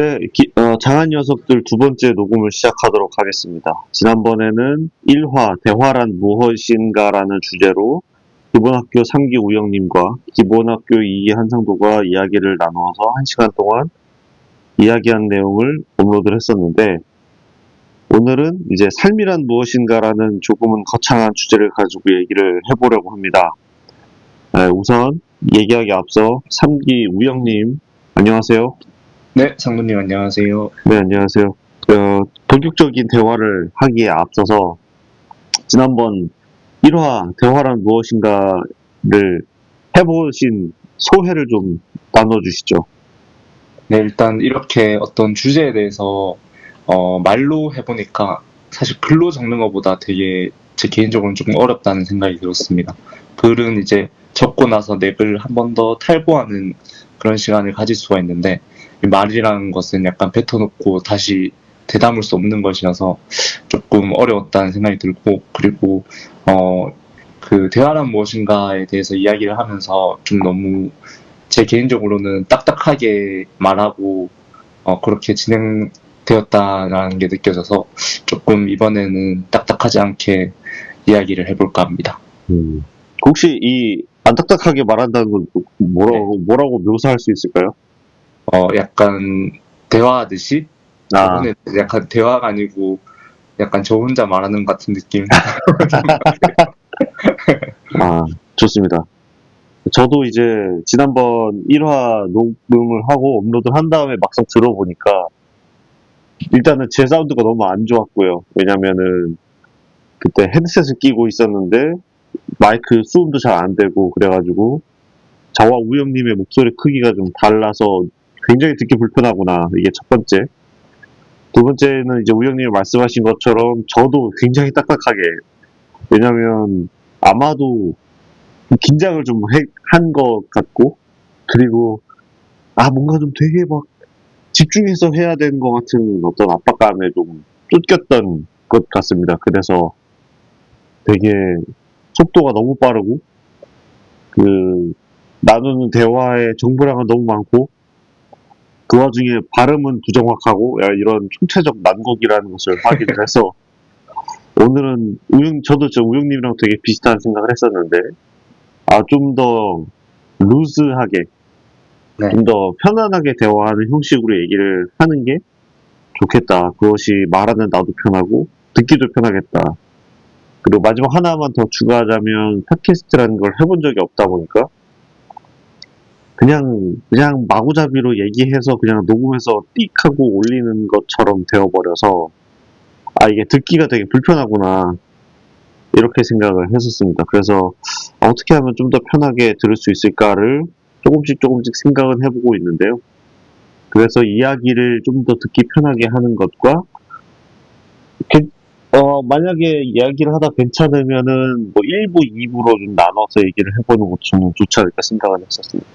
네, 장한 녀석들 두 번째 녹음을 시작하도록 하겠습니다. 지난번에는 1화, 대화란 무엇인가라는 주제로 기본학교 3기 우영님과 기본학교 2기 한상도가 이야기를 나누어서 1시간 동안 이야기한 내용을 업로드를 했었는데, 오늘은 이제 삶이란 무엇인가라는 조금은 거창한 주제를 가지고 얘기를 해보려고 합니다. 우선 얘기하기 앞서 3기 우영님, 안녕하세요. 네, 상무님 안녕하세요. 네, 안녕하세요. 본격적인 대화를 하기에 앞서서 지난번 1화 대화란 무엇인가를 해보신 소회를 좀 나눠주시죠. 네, 일단 이렇게 어떤 주제에 대해서 말로 해보니까 사실 글로 적는 것보다 되게 제 개인적으로는 조금 어렵다는 생각이 들었습니다. 글은 이제 적고 나서 넥을 한 번 더 탈고하는 그런 시간을 가질 수가 있는데 이 말이라는 것은 약간 뱉어놓고 다시 되담을 수 없는 것이라서 조금 어려웠다는 생각이 들고, 그리고 그 대화란 무엇인가에 대해서 이야기를 하면서 좀 너무 제 개인적으로는 딱딱하게 말하고 그렇게 진행되었다라는 게 느껴져서 조금 이번에는 딱딱하지 않게 이야기를 해볼까 합니다. 혹시 이 안 딱딱하게 말한다는 건 뭐라고 묘사할 수 있을까요? 약간 대화하듯이 아, 저번에 약간 대화가 아니고 약간 저 혼자 말하는 것 같은 느낌. 좋습니다. 저도 이제 지난번 1화 녹음을 하고 업로드를 한 다음에 막상 들어보니까 일단은 제 사운드가 너무 안 좋았고요. 왜냐면은 그때 헤드셋을 끼고 있었는데 마이크 수음도 잘 안 되고 그래가지고 저와 우영님의 목소리 크기가 좀 달라서 굉장히 듣기 불편하구나. 이게 첫 번째. 두 번째는 이제 우영님이 말씀하신 것처럼 저도 굉장히 딱딱하게, 왜냐면 아마도 긴장을 좀 한 것 같고, 그리고 뭔가 좀 되게 막 집중해서 해야 되는 것 같은 어떤 압박감에 좀 쫓겼던 것 같습니다. 그래서 되게 속도가 너무 빠르고, 그, 나누는 대화의 정보량은 너무 많고, 그 와중에 발음은 부정확하고, 이런 총체적 난국이라는 것을 확인을 해서, 오늘은 저도 우영님이랑 되게 비슷한 생각을 했었는데, 좀 더 루즈하게, 네. 좀 더 편안하게 대화하는 형식으로 얘기를 하는 게 좋겠다. 그것이 말하는 나도 편하고, 듣기도 편하겠다. 그리고 마지막 하나만 더 추가하자면, 팟캐스트라는 걸 해본 적이 없다 보니까, 그냥 마구잡이로 얘기해서 그냥 녹음해서 띡 하고 올리는 것처럼 되어버려서, 이게 듣기가 되게 불편하구나. 이렇게 생각을 했었습니다. 그래서 어떻게 하면 좀 더 편하게 들을 수 있을까를 조금씩 생각은 해보고 있는데요. 그래서 이야기를 좀 더 듣기 편하게 하는 것과, 만약에 이야기를 하다 괜찮으면은 뭐 1부, 2부로 좀 나눠서 얘기를 해보는 것도 저는 좋지 않을까 생각을 했었습니다.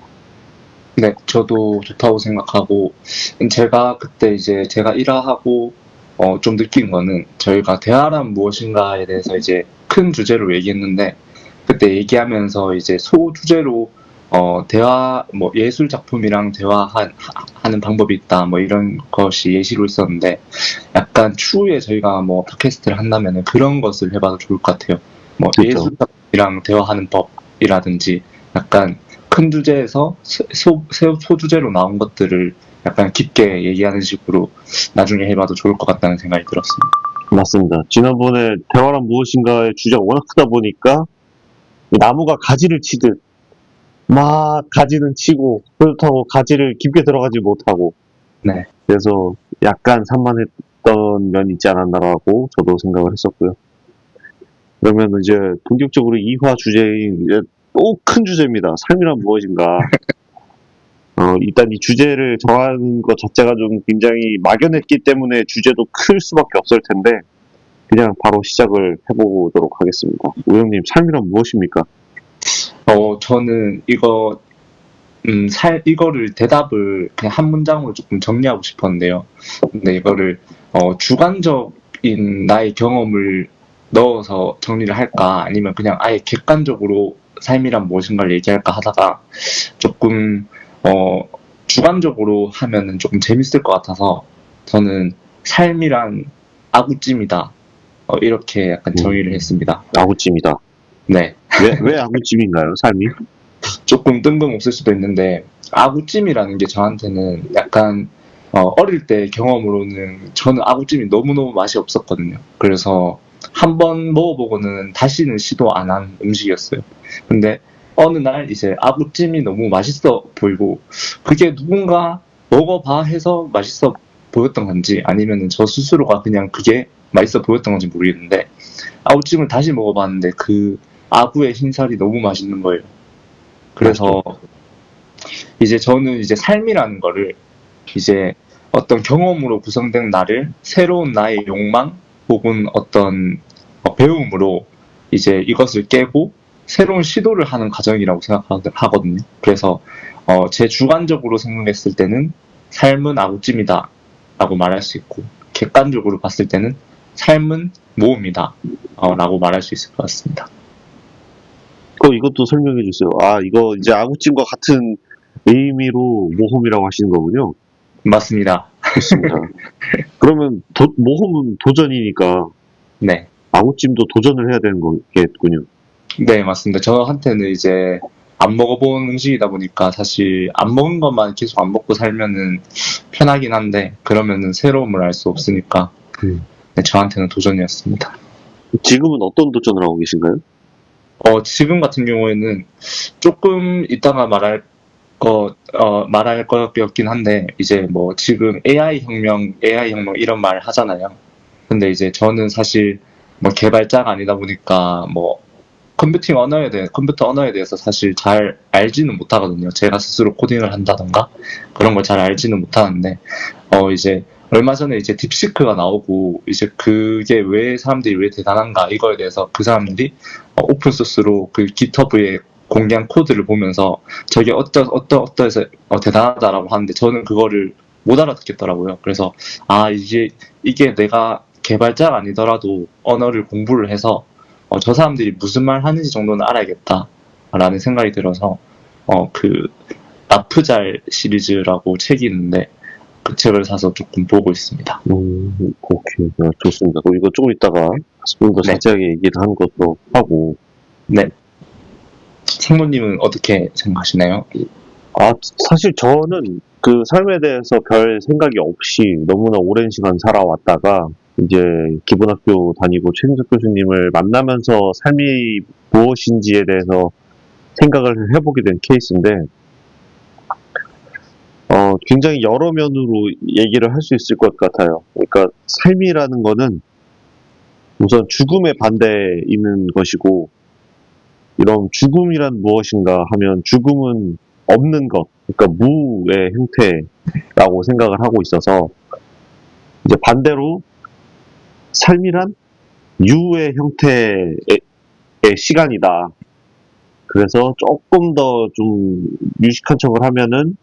네, 저도 좋다고 생각하고, 제가 그때 이제 제가 1화하고 좀 느낀 거는 저희가 대화란 무엇인가에 대해서 이제 큰 주제로 얘기했는데, 그때 얘기하면서 이제 소주제로 대화, 뭐 예술 작품이랑 대화하는 방법이 있다, 뭐 이런 것이 예시로 있었는데, 약간 추후에 저희가 뭐 팟캐스트를 한다면은 그런 것을 해봐도 좋을 것 같아요. 뭐 그렇죠. 예술 작품이랑 대화하는 법이라든지, 약간 큰 주제에서 소주제로 나온 것들을 약간 깊게 얘기하는 식으로 나중에 해봐도 좋을 것 같다는 생각이 들었습니다. 맞습니다. 지난번에 대화란 무엇인가의 주제가 워낙 크다 보니까 나무가 가지를 치듯 막 가지는 치고 그렇다고 가지를 깊게 들어가지 못하고, 네. 그래서 약간 산만했던 면이 있지 않았나라고 저도 생각을 했었고요. 그러면 이제 본격적으로 2화 주제인 이제 또 큰 주제입니다. 삶이란 무엇인가. 일단 이 주제를 정하는 것 자체가 좀 굉장히 막연했기 때문에 주제도 클 수밖에 없을 텐데, 그냥 바로 시작을 해보도록 하겠습니다. 우영님, 삶이란 무엇입니까? 저는 이거를 대답을 그냥 한 문장으로 조금 정리하고 싶었는데요. 근데 이거를 주관적인 나의 경험을 넣어서 정리를 할까, 아니면 그냥 아예 객관적으로 삶이란 무엇인가를 얘기할까 하다가 조금 주관적으로 하면은 조금 재밌을 것 같아서 저는 삶이란 아구찜이다. 이렇게 약간 정의를 했습니다. 아구찜이다. 네. 왜 아구찜인가요, 삶이? 조금 뜬금없을 수도 있는데 아구찜이라는 게 저한테는 약간 어릴 때 경험으로는 저는 아구찜이 너무너무 맛이 없었거든요. 그래서 한번 먹어보고는 다시는 시도 안 한 음식이었어요. 근데 어느 날 이제 아구찜이 너무 맛있어 보이고 그게 누군가 먹어봐 해서 맛있어 보였던 건지 아니면 저 스스로가 그냥 그게 맛있어 보였던 건지 모르겠는데 아구찜을 다시 먹어봤는데 그 아구의 흰살이 너무 맛있는 거예요. 그래서 이제 저는 이제 삶이라는 거를 이제 어떤 경험으로 구성된 나를 새로운 나의 욕망 혹은 어떤 배움으로 이제 이것을 깨고 새로운 시도를 하는 과정이라고 생각하거든요. 그래서 제 주관적으로 생각했을 때는 삶은 아구찜이다 라고 말할 수 있고 객관적으로 봤을 때는 삶은 모험이다 라고 말할 수 있을 것 같습니다. 이것도 설명해 주세요. 아, 이거 이제 아구찜과 같은 의미로 모험이라고 하시는 거군요. 맞습니다. 좋습니다. 그러면 모험은 도전이니까 네. 아구찜도 도전을 해야 되는 거겠군요. 네, 맞습니다. 저한테는 이제 안 먹어본 음식이다 보니까 사실 안 먹은 것만 계속 안 먹고 살면은 편하긴 한데 그러면은 새로움을 알 수 없으니까 네, 저한테는 도전이었습니다. 지금은 어떤 도전을 하고 계신가요? 지금 같은 경우에는 조금 이따가 말할 거였긴 한데 이제 뭐 지금 AI 혁명 이런 말 하잖아요. 근데 이제 저는 사실 뭐 개발자가 아니다 보니까 뭐 컴퓨터 언어에 대해서 사실 잘 알지는 못하거든요. 제가 스스로 코딩을 한다던가 그런 걸 잘 알지는 못하는데, 이제 얼마 전에 이제 딥시크가 나오고 이제 그게 왜 사람들이 왜 대단한가 이거에 대해서 그 사람들이 오픈소스로 그 깃허브에 공개한 코드를 보면서 저게 어떠해서 대단하다라고 하는데 저는 그거를 못 알아듣겠더라고요. 그래서 이게 내가 개발자가 아니더라도 언어를 공부를 해서 저 사람들이 무슨 말 하는지 정도는 알아야겠다라는 생각이 들어서 그 나프잘 시리즈라고 책이 있는데 그 책을 사서 조금 보고 있습니다. 오케이. 좋습니다. 그럼 이거 조금 이따가 좀 더 네. 자세하게 얘기를 하는 것으로 하고. 네. 생모님은 어떻게 생각하시나요? 사실 저는 그 삶에 대해서 별 생각이 없이 너무나 오랜 시간 살아왔다가 이제 기본학교 다니고 최진석 교수님을 만나면서 삶이 무엇인지에 대해서 생각을 해보게 된 케이스인데, 굉장히 여러 면으로 얘기를 할 수 있을 것 같아요. 그러니까 삶이라는 거는 우선 죽음의 반대에 있는 것이고, 이런 죽음이란 무엇인가 하면 죽음은 없는 것, 그러니까 무의 형태라고 생각을 하고 있어서, 이제 반대로 삶이란 유의 형태의 시간이다. 그래서 조금 더 좀 유식한 척을 하면은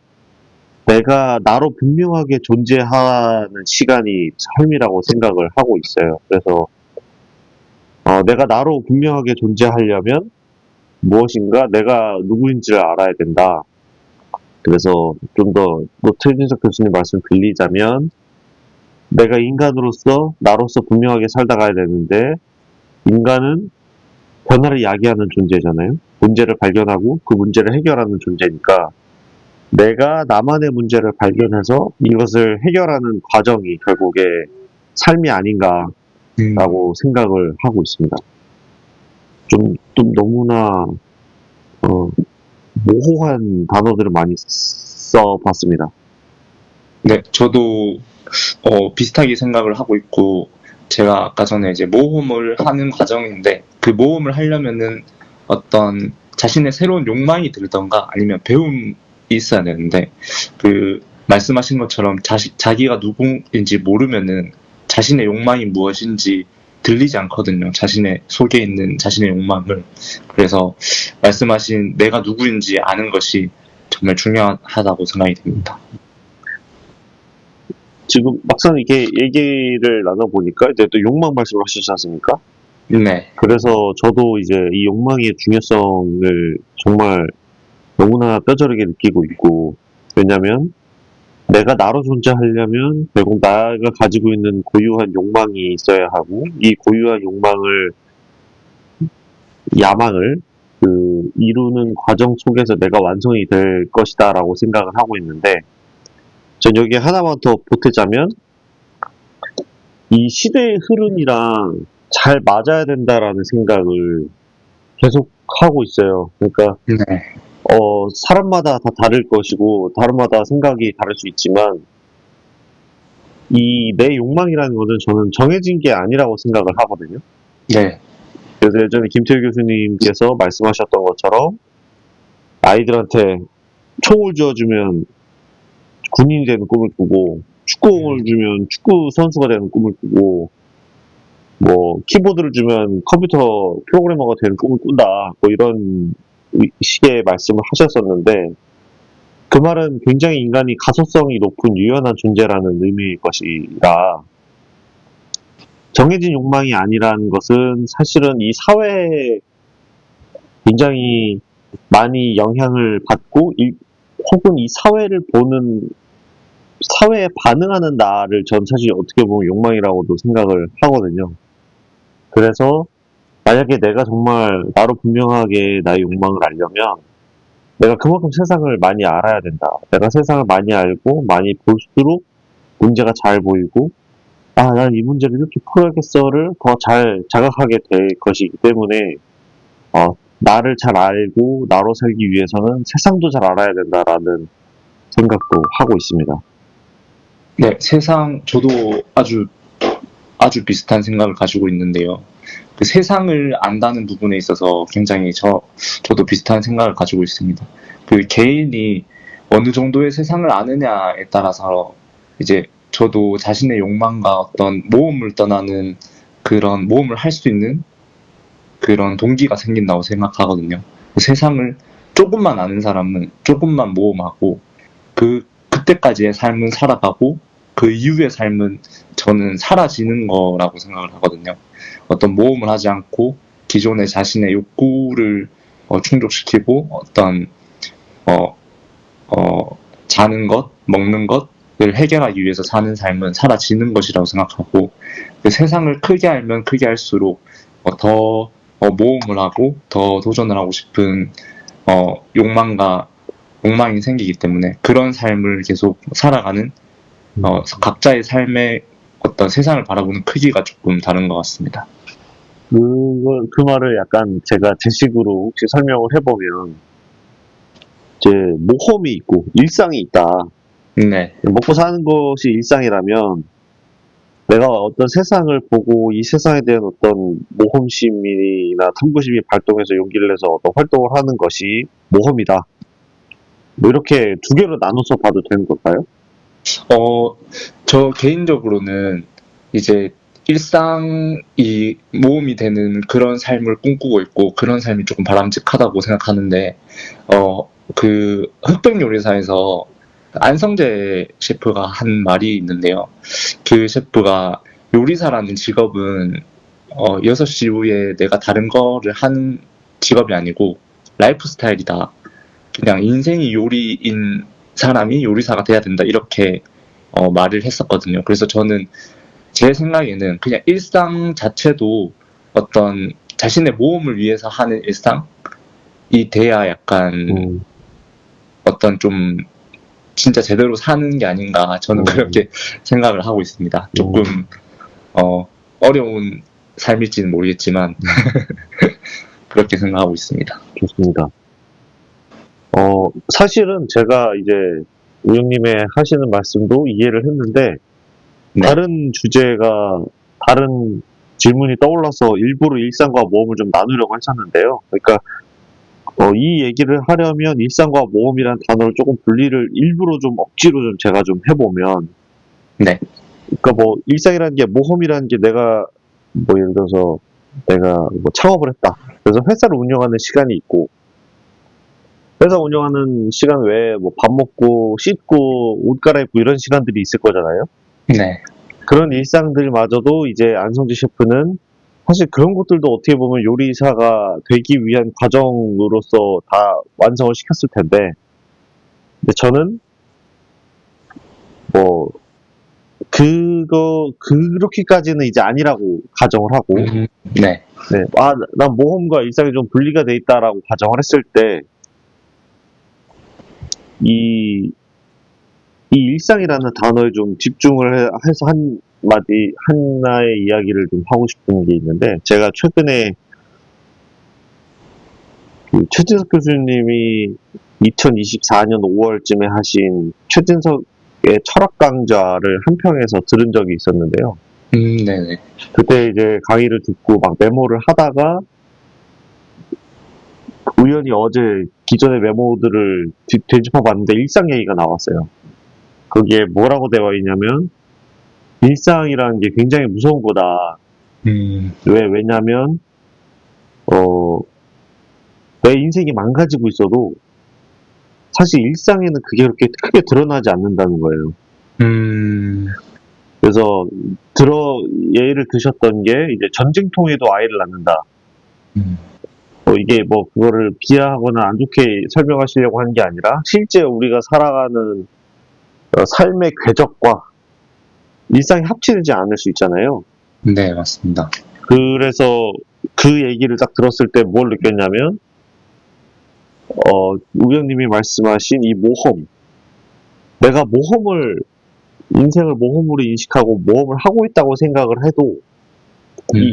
내가 나로 분명하게 존재하는 시간이 삶이라고 생각을 하고 있어요. 그래서 내가 나로 분명하게 존재하려면 무엇인가 내가 누구인지를 알아야 된다. 그래서 좀 더 최진석 교수님 말씀 빌리자면 내가 인간으로서 나로서 분명하게 살다 가야 되는데 인간은 변화를 야기하는 존재잖아요. 문제를 발견하고 그 문제를 해결하는 존재니까 내가 나만의 문제를 발견해서 이것을 해결하는 과정이 결국에 삶이 아닌가라고 생각을 하고 있습니다. 좀 너무나 모호한 단어들을 많이 써봤습니다. 네, 저도 비슷하게 생각을 하고 있고 제가 아까 전에 이제 모험을 하는 과정인데 그 모험을 하려면은 어떤 자신의 새로운 욕망이 들던가 아니면 배움이 있어야 되는데 그 말씀하신 것처럼 자기가 누구인지 모르면은 자신의 욕망이 무엇인지 들리지 않거든요. 자신의 속에 있는 자신의 욕망을. 그래서 말씀하신 내가 누구인지 아는 것이 정말 중요하다고 생각이 됩니다. 지금 막상 이게 얘기를 나눠보니까 이제 또 욕망 말씀을 하시지 않습니까? 네. 그래서 저도 이제 이 욕망의 중요성을 정말 너무나 뼈저리게 느끼고 있고, 왜냐면 내가 나로 존재하려면 결국 나가 가지고 있는 고유한 욕망이 있어야 하고 이 고유한 야망을 이루는 과정 속에서 내가 완성이 될 것이다라고 생각을 하고 있는데 전 여기에 하나만 더 보태자면 이 시대의 흐름이랑 잘 맞아야 된다라는 생각을 계속 하고 있어요. 그러니까 네. 사람마다 다 다를 것이고 다른마다 생각이 다를 수 있지만 이 내 욕망이라는 것은 저는 정해진 게 아니라고 생각을 하거든요. 네. 그래서 예전에 김태우 교수님께서 말씀하셨던 것처럼 아이들한테 총을 쥐어주면 군인이 되는 꿈을 꾸고 축구공을 주면 축구 선수가 되는 꿈을 꾸고 뭐 키보드를 주면 컴퓨터 프로그래머가 되는 꿈을 꾼다 뭐 이런 식의 말씀을 하셨었는데 그 말은 굉장히 인간이 가소성이 높은 유연한 존재라는 의미일 것이라 정해진 욕망이 아니라는 것은 사실은 이 사회에 굉장히 많이 영향을 받고 혹은 이 사회를 보는 사회에 반응하는 나를 전 사실 어떻게 보면 욕망이라고도 생각을 하거든요. 그래서 만약에 내가 정말 나로 분명하게 나의 욕망을 알려면 내가 그만큼 세상을 많이 알아야 된다. 내가 세상을 많이 알고 많이 볼수록 문제가 잘 보이고 난 이 문제를 이렇게 풀어야겠어를 더 잘 자각하게 될 것이기 때문에 나를 잘 알고 나로 살기 위해서는 세상도 잘 알아야 된다라는 생각도 하고 있습니다. 네, 저도 아주 비슷한 생각을 가지고 있는데요. 그 세상을 안다는 부분에 있어서 굉장히 저도 비슷한 생각을 가지고 있습니다. 그 개인이 어느 정도의 세상을 아느냐에 따라서 이제 저도 자신의 욕망과 어떤 모험을 떠나는 그런 모험을 할 수 있는 그런 동기가 생긴다고 생각하거든요. 세상을 조금만 아는 사람은 조금만 모험하고 그때까지의 삶은 살아가고 그 이후의 삶은 저는 사라지는 거라고 생각을 하거든요. 어떤 모험을 하지 않고 기존의 자신의 욕구를 충족시키고 어떤 자는 것, 먹는 것을 해결하기 위해서 사는 삶은 사라지는 것이라고 생각하고 그 세상을 크게 알면 크게 할수록 더 모험을 하고 더 도전을 하고 싶은 욕망이 생기기 때문에 그런 삶을 계속 살아가는 각자의 삶의 어떤 세상을 바라보는 크기가 조금 다른 것 같습니다. 그 말을 약간 제가 제 식으로 혹시 설명을 해보면, 이제 모험이 있고 일상이 있다. 네, 먹고 사는 것이 일상이라면, 내가 어떤 세상을 보고 이 세상에 대한 어떤 모험심이나 탐구심이 발동해서 용기를 내서 어떤 활동을 하는 것이 모험이다. 뭐 이렇게 두 개로 나눠서 봐도 되는 걸까요? 저 개인적으로는 이제 일상이 모험이 되는 그런 삶을 꿈꾸고 있고 그런 삶이 조금 바람직하다고 생각하는데 그 흑백 요리사에서 안성재 셰프가 한 말이 있는데요. 그 셰프가 요리사라는 직업은 6시 이후에 내가 다른 거를 하는 직업이 아니고 라이프 스타일이다. 그냥 인생이 요리인 사람이 요리사가 돼야 된다. 이렇게 말을 했었거든요. 그래서 저는 제 생각에는 그냥 일상 자체도 어떤 자신의 모험을 위해서 하는 일상이 돼야 약간 어떤 좀 진짜 제대로 사는 게 아닌가 저는 그렇게 생각을 하고 있습니다. 조금 어려운 삶일지는 모르겠지만 그렇게 생각하고 있습니다. 좋습니다. 사실은 제가 이제 우영님의 하시는 말씀도 이해를 했는데, 네. 다른 질문이 떠올라서 일부러 일상과 모험을 좀 나누려고 했었는데요. 그러니까, 이 얘기를 하려면 일상과 모험이라는 단어를 조금 분리를 일부러 좀 억지로 좀 제가 좀 해보면, 네. 그러니까 뭐 일상이라는 게 모험이라는 게 내가 뭐 예를 들어서 내가 뭐 창업을 했다. 그래서 회사를 운영하는 시간이 있고, 회사 운영하는 시간 외에 뭐 밥 먹고 씻고 옷 갈아입고 이런 시간들이 있을 거잖아요. 네. 그런 일상들마저도 이제 안성재 셰프는 사실 그런 것들도 어떻게 보면 요리사가 되기 위한 과정으로서 다 완성을 시켰을 텐데, 근데 저는 뭐, 그렇게까지는 이제 아니라고 가정을 하고, 네. 네, 난 모험과 일상이 좀 분리가 돼 있다라고 가정을 했을 때, 이, 이 일상이라는 단어에 좀 집중을 해서 하나의 이야기를 좀 하고 싶은 게 있는데, 제가 최근에 그 최진석 교수님이 2024년 5월쯤에 하신 최진석의 철학 강좌를 한 평에서 들은 적이 있었는데요. 네네. 그때 이제 강의를 듣고 막 메모를 하다가 우연히 어제 기존의 메모들을 되짚어 봤는데 일상 얘기가 나왔어요. 거기에 뭐라고 되어 있냐면 일상이라는 게 굉장히 무서운 거다. 왜냐면 내 인생이 망가지고 있어도 사실 일상에는 그게 그렇게 크게 드러나지 않는다는 거예요. 그래서 예를 드셨던 게 이제 전쟁통에도 아이를 낳는다. 이게 뭐 그거를 비하하거나 안 좋게 설명하시려고 하는 게 아니라 실제 우리가 살아가는 삶의 궤적과 일상이 합치지 않을 수 있잖아요. 네, 맞습니다. 그래서 그 얘기를 딱 들었을 때 뭘 느꼈냐면 우영님이 말씀하신 이 모험, 내가 인생을 모험으로 인식하고 모험을 하고 있다고 생각을 해도 이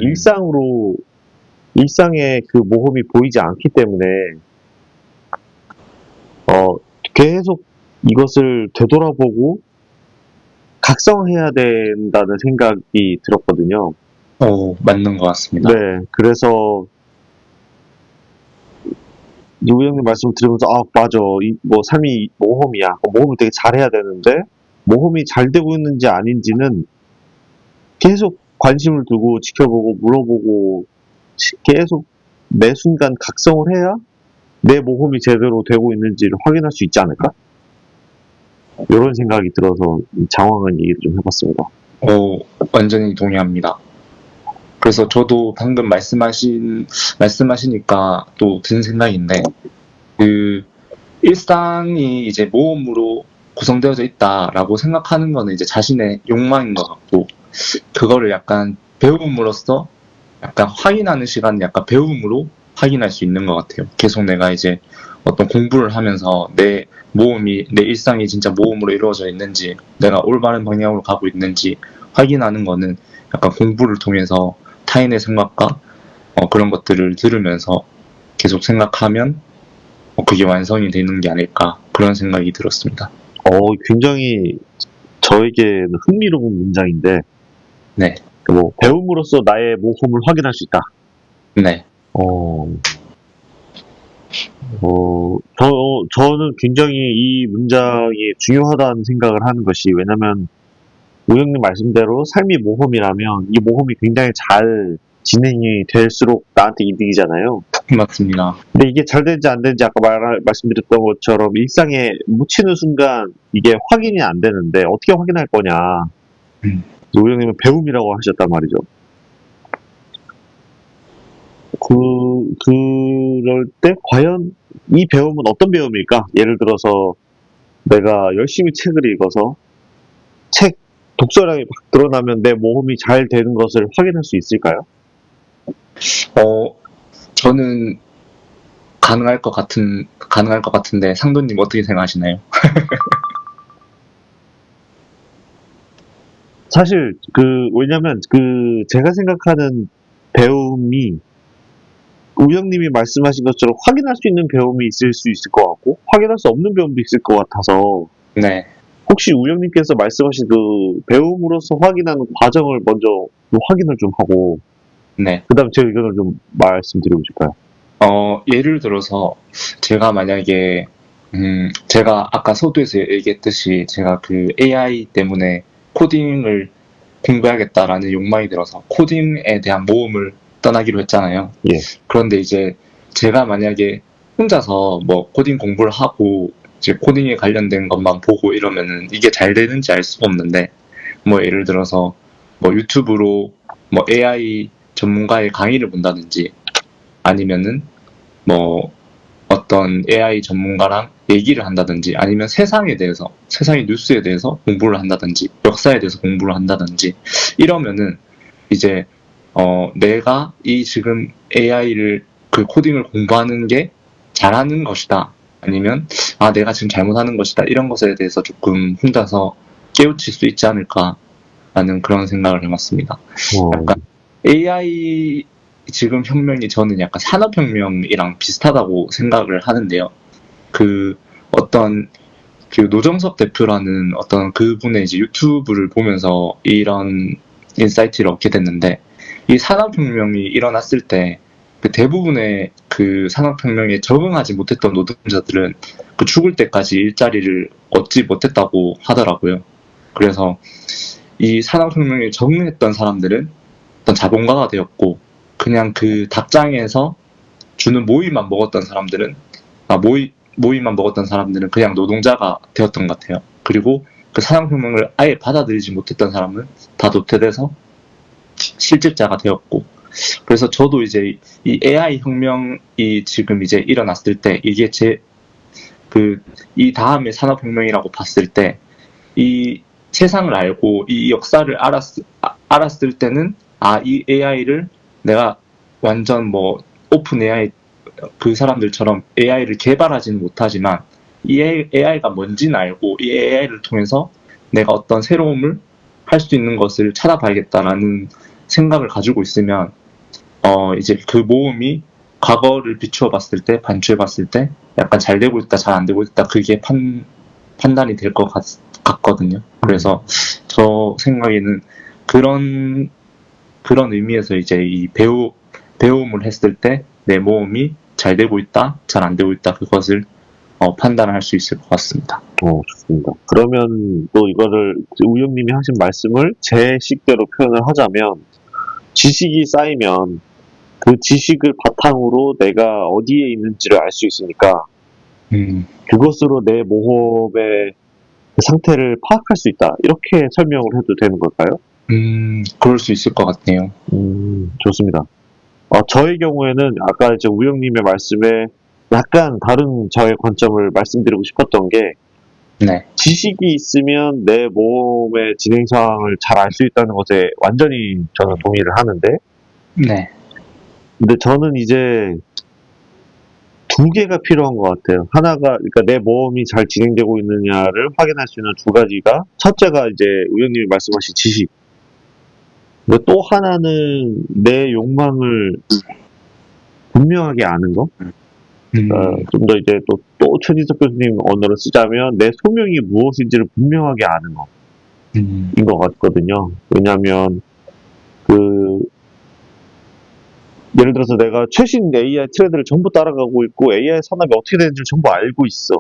일상의 그 모험이 보이지 않기 때문에 계속 이것을 되돌아보고 각성해야 된다는 생각이 들었거든요. 맞는 것 같습니다. 네, 그래서 우영님 말씀을 들으면서 맞아, 뭐 삶이 모험이야. 모험을 되게 잘해야 되는데 모험이 잘 되고 있는지 아닌지는 계속 관심을 두고 지켜보고 물어보고 계속 매 순간 각성을 해야 내 모험이 제대로 되고 있는지를 확인할 수 있지 않을까? 이런 생각이 들어서 장황한 얘기를 좀 해봤습니다. 완전히 동의합니다. 그래서 저도 방금 말씀하시니까 또 든 생각인데, 그, 일상이 이제 모험으로 구성되어져 있다라고 생각하는 거는 이제 자신의 욕망인 것 같고, 그거를 약간 배움으로써 약간 확인하는 시간은 약간 배움으로 확인할 수 있는 것 같아요. 계속 내가 이제 어떤 공부를 하면서 내 일상이 진짜 모험으로 이루어져 있는지, 내가 올바른 방향으로 가고 있는지 확인하는 거는 약간 공부를 통해서 타인의 생각과 그런 것들을 들으면서 계속 생각하면 그게 완성이 되는 게 아닐까 그런 생각이 들었습니다. 굉장히 저에게는 흥미로운 문장인데, 네. 뭐 배움으로써 나의 모험을 확인할 수 있다. 네. 저는 굉장히 이 문장이 중요하다는 생각을 하는 것이, 왜냐면 우영님 말씀대로 삶이 모험이라면 이 모험이 굉장히 잘 진행이 될수록 나한테 이득이잖아요. 맞습니다. 근데 이게 잘 되는지 안 되는지 아까 말씀드렸던 것처럼 일상에 묻히는 순간 이게 확인이 안 되는데 어떻게 확인할 거냐. 우영님은 배움이라고 하셨단 말이죠. 그럴 때 과연 이 배움은 어떤 배움일까? 예를 들어서 내가 열심히 책을 읽어서 독서량이 막 늘어나면 내 모험이 잘 되는 것을 확인할 수 있을까요? 저는 가능할 것 같은데 상도님 어떻게 생각하시나요? 사실 왜냐면 제가 생각하는 배움이 우영님이 말씀하신 것처럼 확인할 수 있는 배움이 있을 수 있을 것 같고 확인할 수 없는 배움도 있을 것 같아서 네. 혹시 우영님께서 말씀하신 그 배움으로서 확인하는 과정을 먼저 확인을 좀 하고 네. 그 다음 제 의견을 좀 말씀드리고 싶어요. 예를 들어서 제가 만약에 제가 아까 서두에서 얘기했듯이 제가 그 AI 때문에 코딩을 공부해야겠다라는 욕망이 들어서 코딩에 대한 모험을 떠나기로 했잖아요. 예. 그런데 이제 제가 만약에 혼자서 뭐 코딩 공부를 하고 이제 코딩에 관련된 것만 보고 이러면은 이게 잘 되는지 알 수가 없는데 뭐 예를 들어서 뭐 유튜브로 뭐 AI 전문가의 강의를 본다든지 아니면은 뭐 어떤 AI 전문가랑 얘기를 한다든지 아니면 세상에 대해서, 세상의 뉴스에 대해서 공부를 한다든지 역사에 대해서 공부를 한다든지 이러면은 이제 내가 이 지금 AI를 그 코딩을 공부하는 게 잘하는 것이다. 아니면 내가 지금 잘못하는 것이다. 이런 것에 대해서 조금 혼자서 깨우칠 수 있지 않을까라는 그런 생각을 해봤습니다. 약간 AI 지금 혁명이 저는 약간 산업혁명이랑 비슷하다고 생각을 하는데요. 그 어떤 그 노정석 대표라는 어떤 그분의 이제 유튜브를 보면서 이런 인사이트를 얻게 됐는데, 이 산업혁명이 일어났을 때 그 대부분의 그 산업혁명에 적응하지 못했던 노동자들은 그 죽을 때까지 일자리를 얻지 못했다고 하더라고요. 그래서 이 산업혁명에 적응했던 사람들은 어떤 자본가가 되었고, 그냥 그 닭장에서 주는 모이만 먹었던 사람들은 모이만 먹었던 사람들은 그냥 노동자가 되었던 것 같아요. 그리고 그 산업혁명을 아예 받아들이지 못했던 사람은 다 도태돼서 실직자가 되었고, 그래서 저도 이제 이 AI 혁명이 지금 이제 일어났을 때 이게 이 다음의 산업혁명이라고 봤을 때 이 세상을 알고 이 역사를 알았을 때는 이 AI를 내가 완전 뭐 오픈 AI 그 사람들처럼 AI를 개발하지는 못하지만 이 AI가 뭔지는 알고 이 AI를 통해서 내가 어떤 새로움을 할 수 있는 것을 찾아봐야겠다라는 생각을 가지고 있으면 이제 그 모험이 과거를 비추어 봤을 때, 반추해 봤을 때 약간 잘 되고 있다, 잘 안 되고 있다, 그게 판단이 될 것 같거든요. 그래서 저 생각에는 그런 의미에서 이제 이 배움을 했을 때 내 모험이 잘 되고 있다, 잘 안 되고 있다, 그것을 판단할 수 있을 것 같습니다. 좋습니다. 그러면 또 이거를 우영님이 하신 말씀을 제 식대로 표현을 하자면, 지식이 쌓이면 그 지식을 바탕으로 내가 어디에 있는지를 알 수 있으니까 그것으로 내 모험의 상태를 파악할 수 있다. 이렇게 설명을 해도 되는 걸까요? 그럴 수 있을 것 같네요. 좋습니다. 저의 경우에는 아까 이제 우영님의 말씀에 약간 다른 저의 관점을 말씀드리고 싶었던 게, 네. 지식이 있으면 내 모험의 진행 상황을 잘 알 수 있다는 것에 완전히 저는 동의를 하는데, 네. 근데 저는 이제 두 개가 필요한 것 같아요. 하나가, 그러니까 내 모험이 잘 진행되고 있느냐를 확인할 수 있는 두 가지가, 첫째가 이제 우영님이 말씀하신 지식. 근데 또 하나는 내 욕망을 분명하게 아는 거. 좀 더 이제 또 최진석 교수님 언어를 쓰자면 내 소명이 무엇인지를 분명하게 아는 거인 것 같거든요. 왜냐하면 예를 들어서 내가 최신 AI 트렌드를 전부 따라가고 있고 AI 산업이 어떻게 되는지를 전부 알고 있어.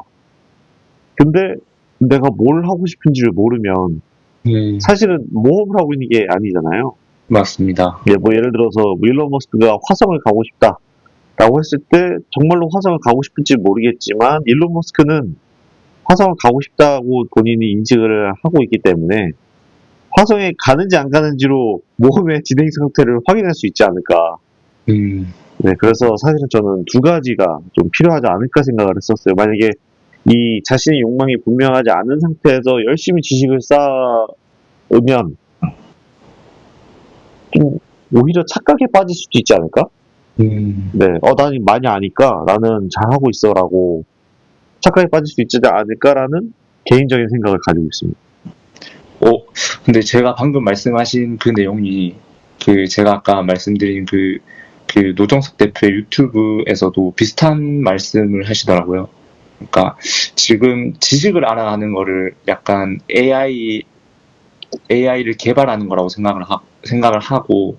근데 내가 뭘 하고 싶은지를 모르면 사실은 모험을 하고 있는 게 아니잖아요. 맞습니다. 뭐 예를 들어서 일론 머스크가 화성을 가고 싶다 라고 했을 때 정말로 화성을 가고 싶을지 모르겠지만, 일론 머스크는 화성을 가고 싶다고 본인이 인식을 하고 있기 때문에 화성에 가는지 안 가는지로 모험의 진행 상태를 확인할 수 있지 않을까. 네, 그래서 사실은 저는 두 가지가 좀 필요하지 않을까 생각을 했었어요. 만약에 이 자신의 욕망이 분명하지 않은 상태에서 열심히 지식을 쌓으면 좀 오히려 착각에 빠질 수도 있지 않을까? 네, 나는 많이 아니까 나는 잘하고 있어라고 착각에 빠질 수 있지 않을까라는 개인적인 생각을 가지고 있습니다. 근데 제가 방금 말씀하신 그 내용이 제가 아까 말씀드린 그 노정석 대표의 유튜브에서도 비슷한 말씀을 하시더라고요. 그러니까 지금 지식을 알아가는 거를 약간 AI를 개발하는 거라고 생각을 하고,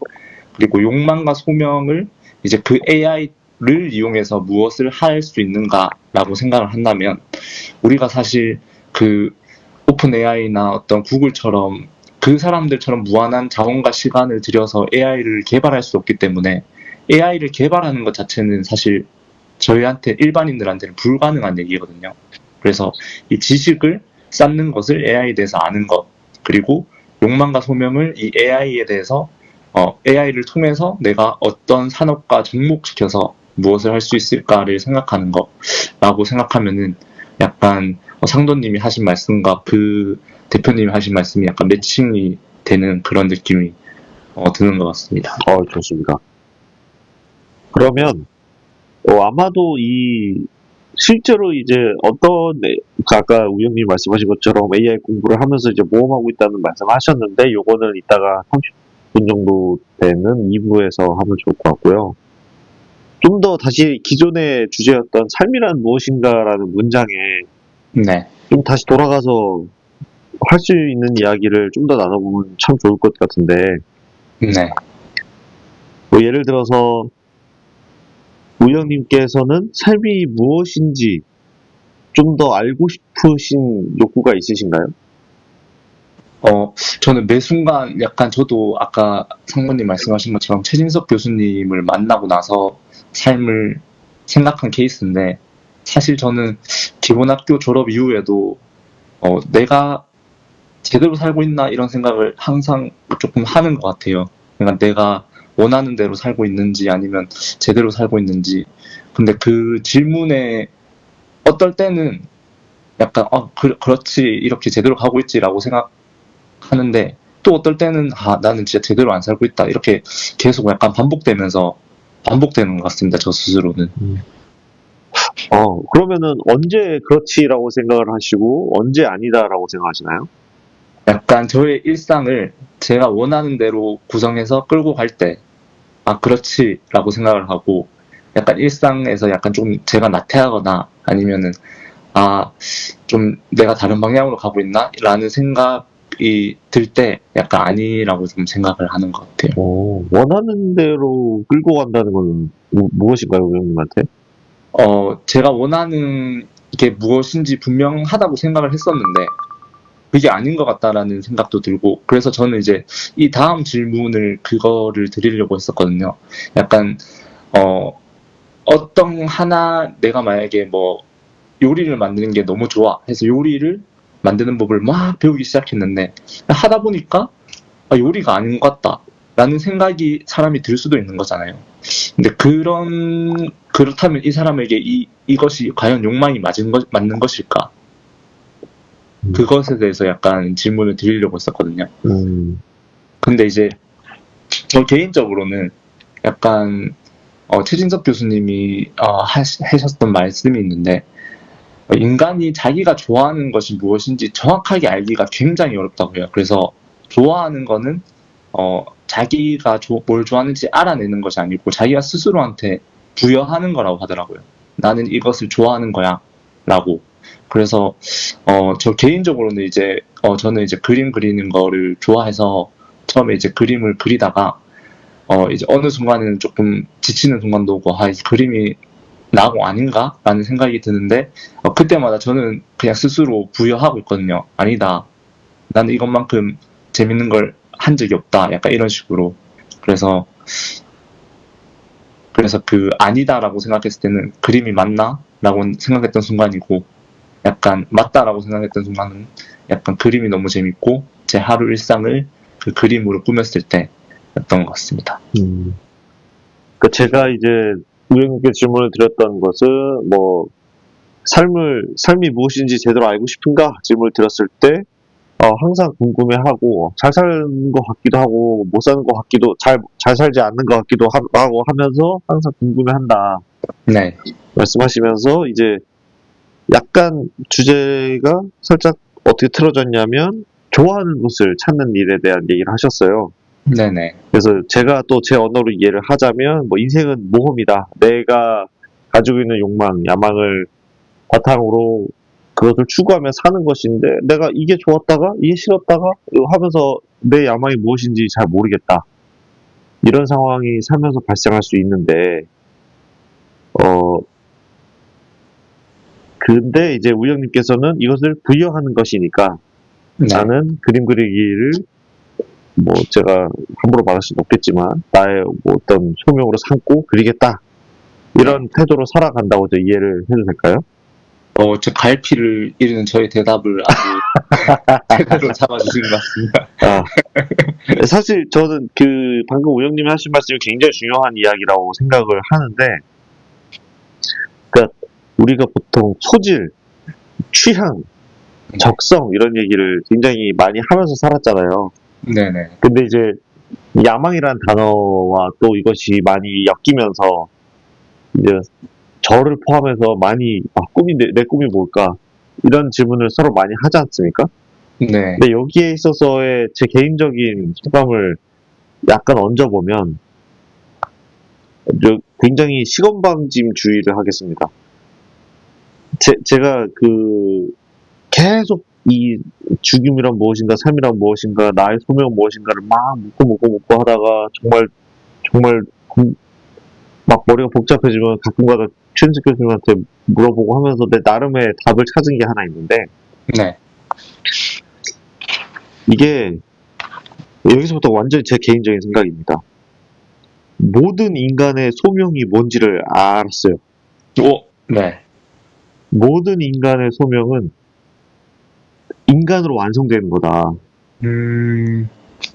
그리고 욕망과 소명을 이제 그 AI를 이용해서 무엇을 할 수 있는가라고 생각을 한다면, 우리가 사실 그 오픈 AI나 어떤 구글처럼 그 사람들처럼 무한한 자원과 시간을 들여서 AI를 개발할 수 없기 때문에 AI를 개발하는 것 자체는 사실 저희한테, 일반인들한테는 불가능한 얘기거든요. 그래서 이 지식을 쌓는 것을 AI에 대해서 아는 것, 그리고 욕망과 소명을 이 AI에 대해서 AI를 통해서 내가 어떤 산업과 접목시켜서 무엇을 할 수 있을까를 생각하는 거라고 생각하면은 약간 상도님이 하신 말씀과 그 대표님이 하신 말씀이 약간 매칭이 되는 그런 느낌이 드는 것 같습니다. 좋습니다. 그러면, 아마도 실제로 이제 아까 우영님 말씀하신 것처럼 AI 공부를 하면서 이제 모험하고 있다는 말씀 하셨는데, 요거는 이따가 30분 정도 되는 2부에서 하면 좋을 것 같고요. 좀 더 다시 기존의 주제였던 삶이란 무엇인가라는 문장에 네, 좀 다시 돌아가서 할 수 있는 이야기를 좀 더 나눠보면 참 좋을 것 같은데, 네. 뭐 예를 들어서 우영님께서는 삶이 무엇인지 좀 더 알고 싶으신 욕구가 있으신가요? 저는 매 순간 약간 저도 아까 상무님 말씀하신 것처럼 최진석 교수님을 만나고 나서 삶을 생각한 케이스인데, 사실 저는 기본학교 졸업 이후에도 내가 제대로 살고 있나 이런 생각을 항상 조금 하는 것 같아요. 그러니까 내가 원하는 대로 살고 있는지 아니면 제대로 살고 있는지. 근데 그 질문에 어떨 때는 약간 그렇지 이렇게 제대로 가고 있지라고 생각하는데, 또 어떨 때는 나는 진짜 제대로 안 살고 있다 이렇게 계속 약간 반복되는 것 같습니다. 저 스스로는. 그러면은 언제 그렇지라고 생각을 하시고 언제 아니다라고 생각하시나요? 약간 저의 일상을 제가 원하는 대로 구성해서 끌고 갈 때, 그렇지라고 생각을 하고, 약간 일상에서 약간 좀 제가 나태하거나 아니면은, 좀 내가 다른 방향으로 가고 있나? 라는 생각이 들 때 약간 아니라고 좀 생각을 하는 것 같아요. 원하는 대로 끌고 간다는 건 무엇인가요, 우영님한테? 제가 원하는 게 무엇인지 분명하다고 생각을 했었는데, 그게 아닌 것 같다라는 생각도 들고, 그래서 저는 이제 이 다음 질문을 그거를 드리려고 했었거든요. 약간 어떤 하나 내가 만약에 뭐 요리를 만드는 게 너무 좋아 해서 요리를 만드는 법을 막 배우기 시작했는데, 하다 보니까 요리가 아닌 것 같다 라는 생각이 사람이 들 수도 있는 거잖아요. 근데 그렇다면 이 사람에게 이것이 과연 욕망이 맞는 것일까? 그것에 대해서 약간 질문을 드리려고 했었거든요. 근데 이제 저 개인적으로는 약간 최진석 교수님이 하셨던 말씀이 있는데, 인간이 자기가 좋아하는 것이 무엇인지 정확하게 알기가 굉장히 어렵다고 해요. 그래서 좋아하는 거는 자기가 뭘 좋아하는지 알아내는 것이 아니고 자기가 스스로한테 부여하는 거라고 하더라고요. 나는 이것을 좋아하는 거야 라고. 그래서 저 개인적으로는 이제 저는 이제 그림 그리는 거를 좋아해서 처음에 이제 그림을 그리다가 이제 어느 순간에는 조금 지치는 순간도 오고 이 그림이 나하고 아닌가? 라는 생각이 드는데, 그때마다 저는 그냥 스스로 부여하고 있거든요. 아니다. 나는 이것만큼 재밌는 걸 한 적이 없다. 약간 이런 식으로. 그래서 그 아니다라고 생각했을 때는 그림이 맞나? 라고 생각했던 순간이고, 약간 맞다라고 생각했던 순간은 약간 그림이 너무 재밌고, 제 하루 일상을 그 그림으로 꾸몄을 때였던 것 같습니다. 제가 이제 우영님께 질문을 드렸던 것은 뭐 삶이 무엇인지 제대로 알고 싶은가 질문을 드렸을 때 항상 궁금해하고 잘 사는 것 같기도 하고 못 사는 것 같기도 잘 살지 않는 것 같기도 하고 하면서 항상 궁금해한다 네. 말씀하시면서 이제 약간 주제가 살짝 어떻게 틀어졌냐면 좋아하는 것을 찾는 일에 대한 얘기를 하셨어요. 네네. 그래서 제가 또 제 언어로 이해를 하자면 뭐 인생은 모험이다. 내가 가지고 있는 욕망, 야망을 바탕으로 그것을 추구하며 사는 것인데 내가 이게 좋았다가 이게 싫었다가 하면서 내 야망이 무엇인지 잘 모르겠다. 이런 상황이 살면서 발생할 수 있는데 어 근데 이제 우영님께서는 이것을 부여하는 것이니까 네. 나는 그림 그리기를 뭐 제가 함부로 말할 수는 없겠지만 나의 뭐 어떤 소명으로 삼고 그리겠다. 이런 태도로 살아간다고 저 이해를 해도 될까요? 저 갈피를 이루는 저의 대답을 아주 제대로 잡아주신 것 같습니다. 사실 저는 방금 우영님이 하신 말씀이 굉장히 중요한 이야기라고 생각을 하는데, 우리가 보통 소질, 취향, 적성 이런 얘기를 굉장히 많이 하면서 살았잖아요. 네네. 근데 이제 야망이란 단어와 또 이것이 많이 엮이면서 이제 저를 포함해서 많이 내 꿈이 뭘까? 이런 질문을 서로 많이 하지 않습니까? 네. 근데 여기에 있어서의 제 개인적인 소감을 약간 얹어보면 굉장히 시건방짐주의를 하겠습니다. 제가 계속 이 죽음이란 무엇인가, 삶이란 무엇인가, 나의 소명은 무엇인가를 막 묻고 하다가 정말 막 머리가 복잡해지면 가끔가다 최은식 교수님한테 물어보고 하면서 내 나름의 답을 찾은 게 하나 있는데 네. 이게 여기서부터 완전히 제 개인적인 생각입니다. 모든 인간의 소명이 뭔지를 알았어요. 네. 모든 인간의 소명은 인간으로 완성되는 거다.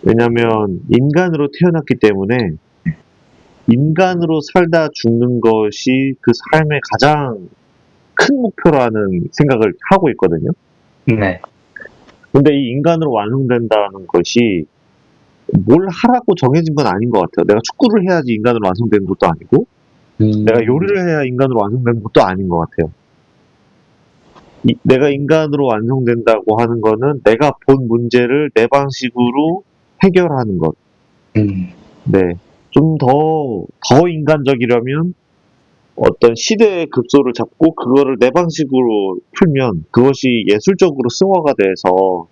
왜냐면 인간으로 태어났기 때문에 인간으로 살다 죽는 것이 그 삶의 가장 큰 목표라는 생각을 하고 있거든요. 네. 근데 이 인간으로 완성된다는 것이 뭘 하라고 정해진 건 아닌 것 같아요. 내가 축구를 해야지 인간으로 완성되는 것도 아니고, 내가 요리를 해야 인간으로 완성되는 것도 아닌 것 같아요. 내가 인간으로 완성된다고 하는 거는 내가 본 문제를 내 방식으로 해결하는 것. 네. 좀 더 인간적이려면 어떤 시대의 급소를 잡고 그거를 내 방식으로 풀면 그것이 예술적으로 승화가 돼서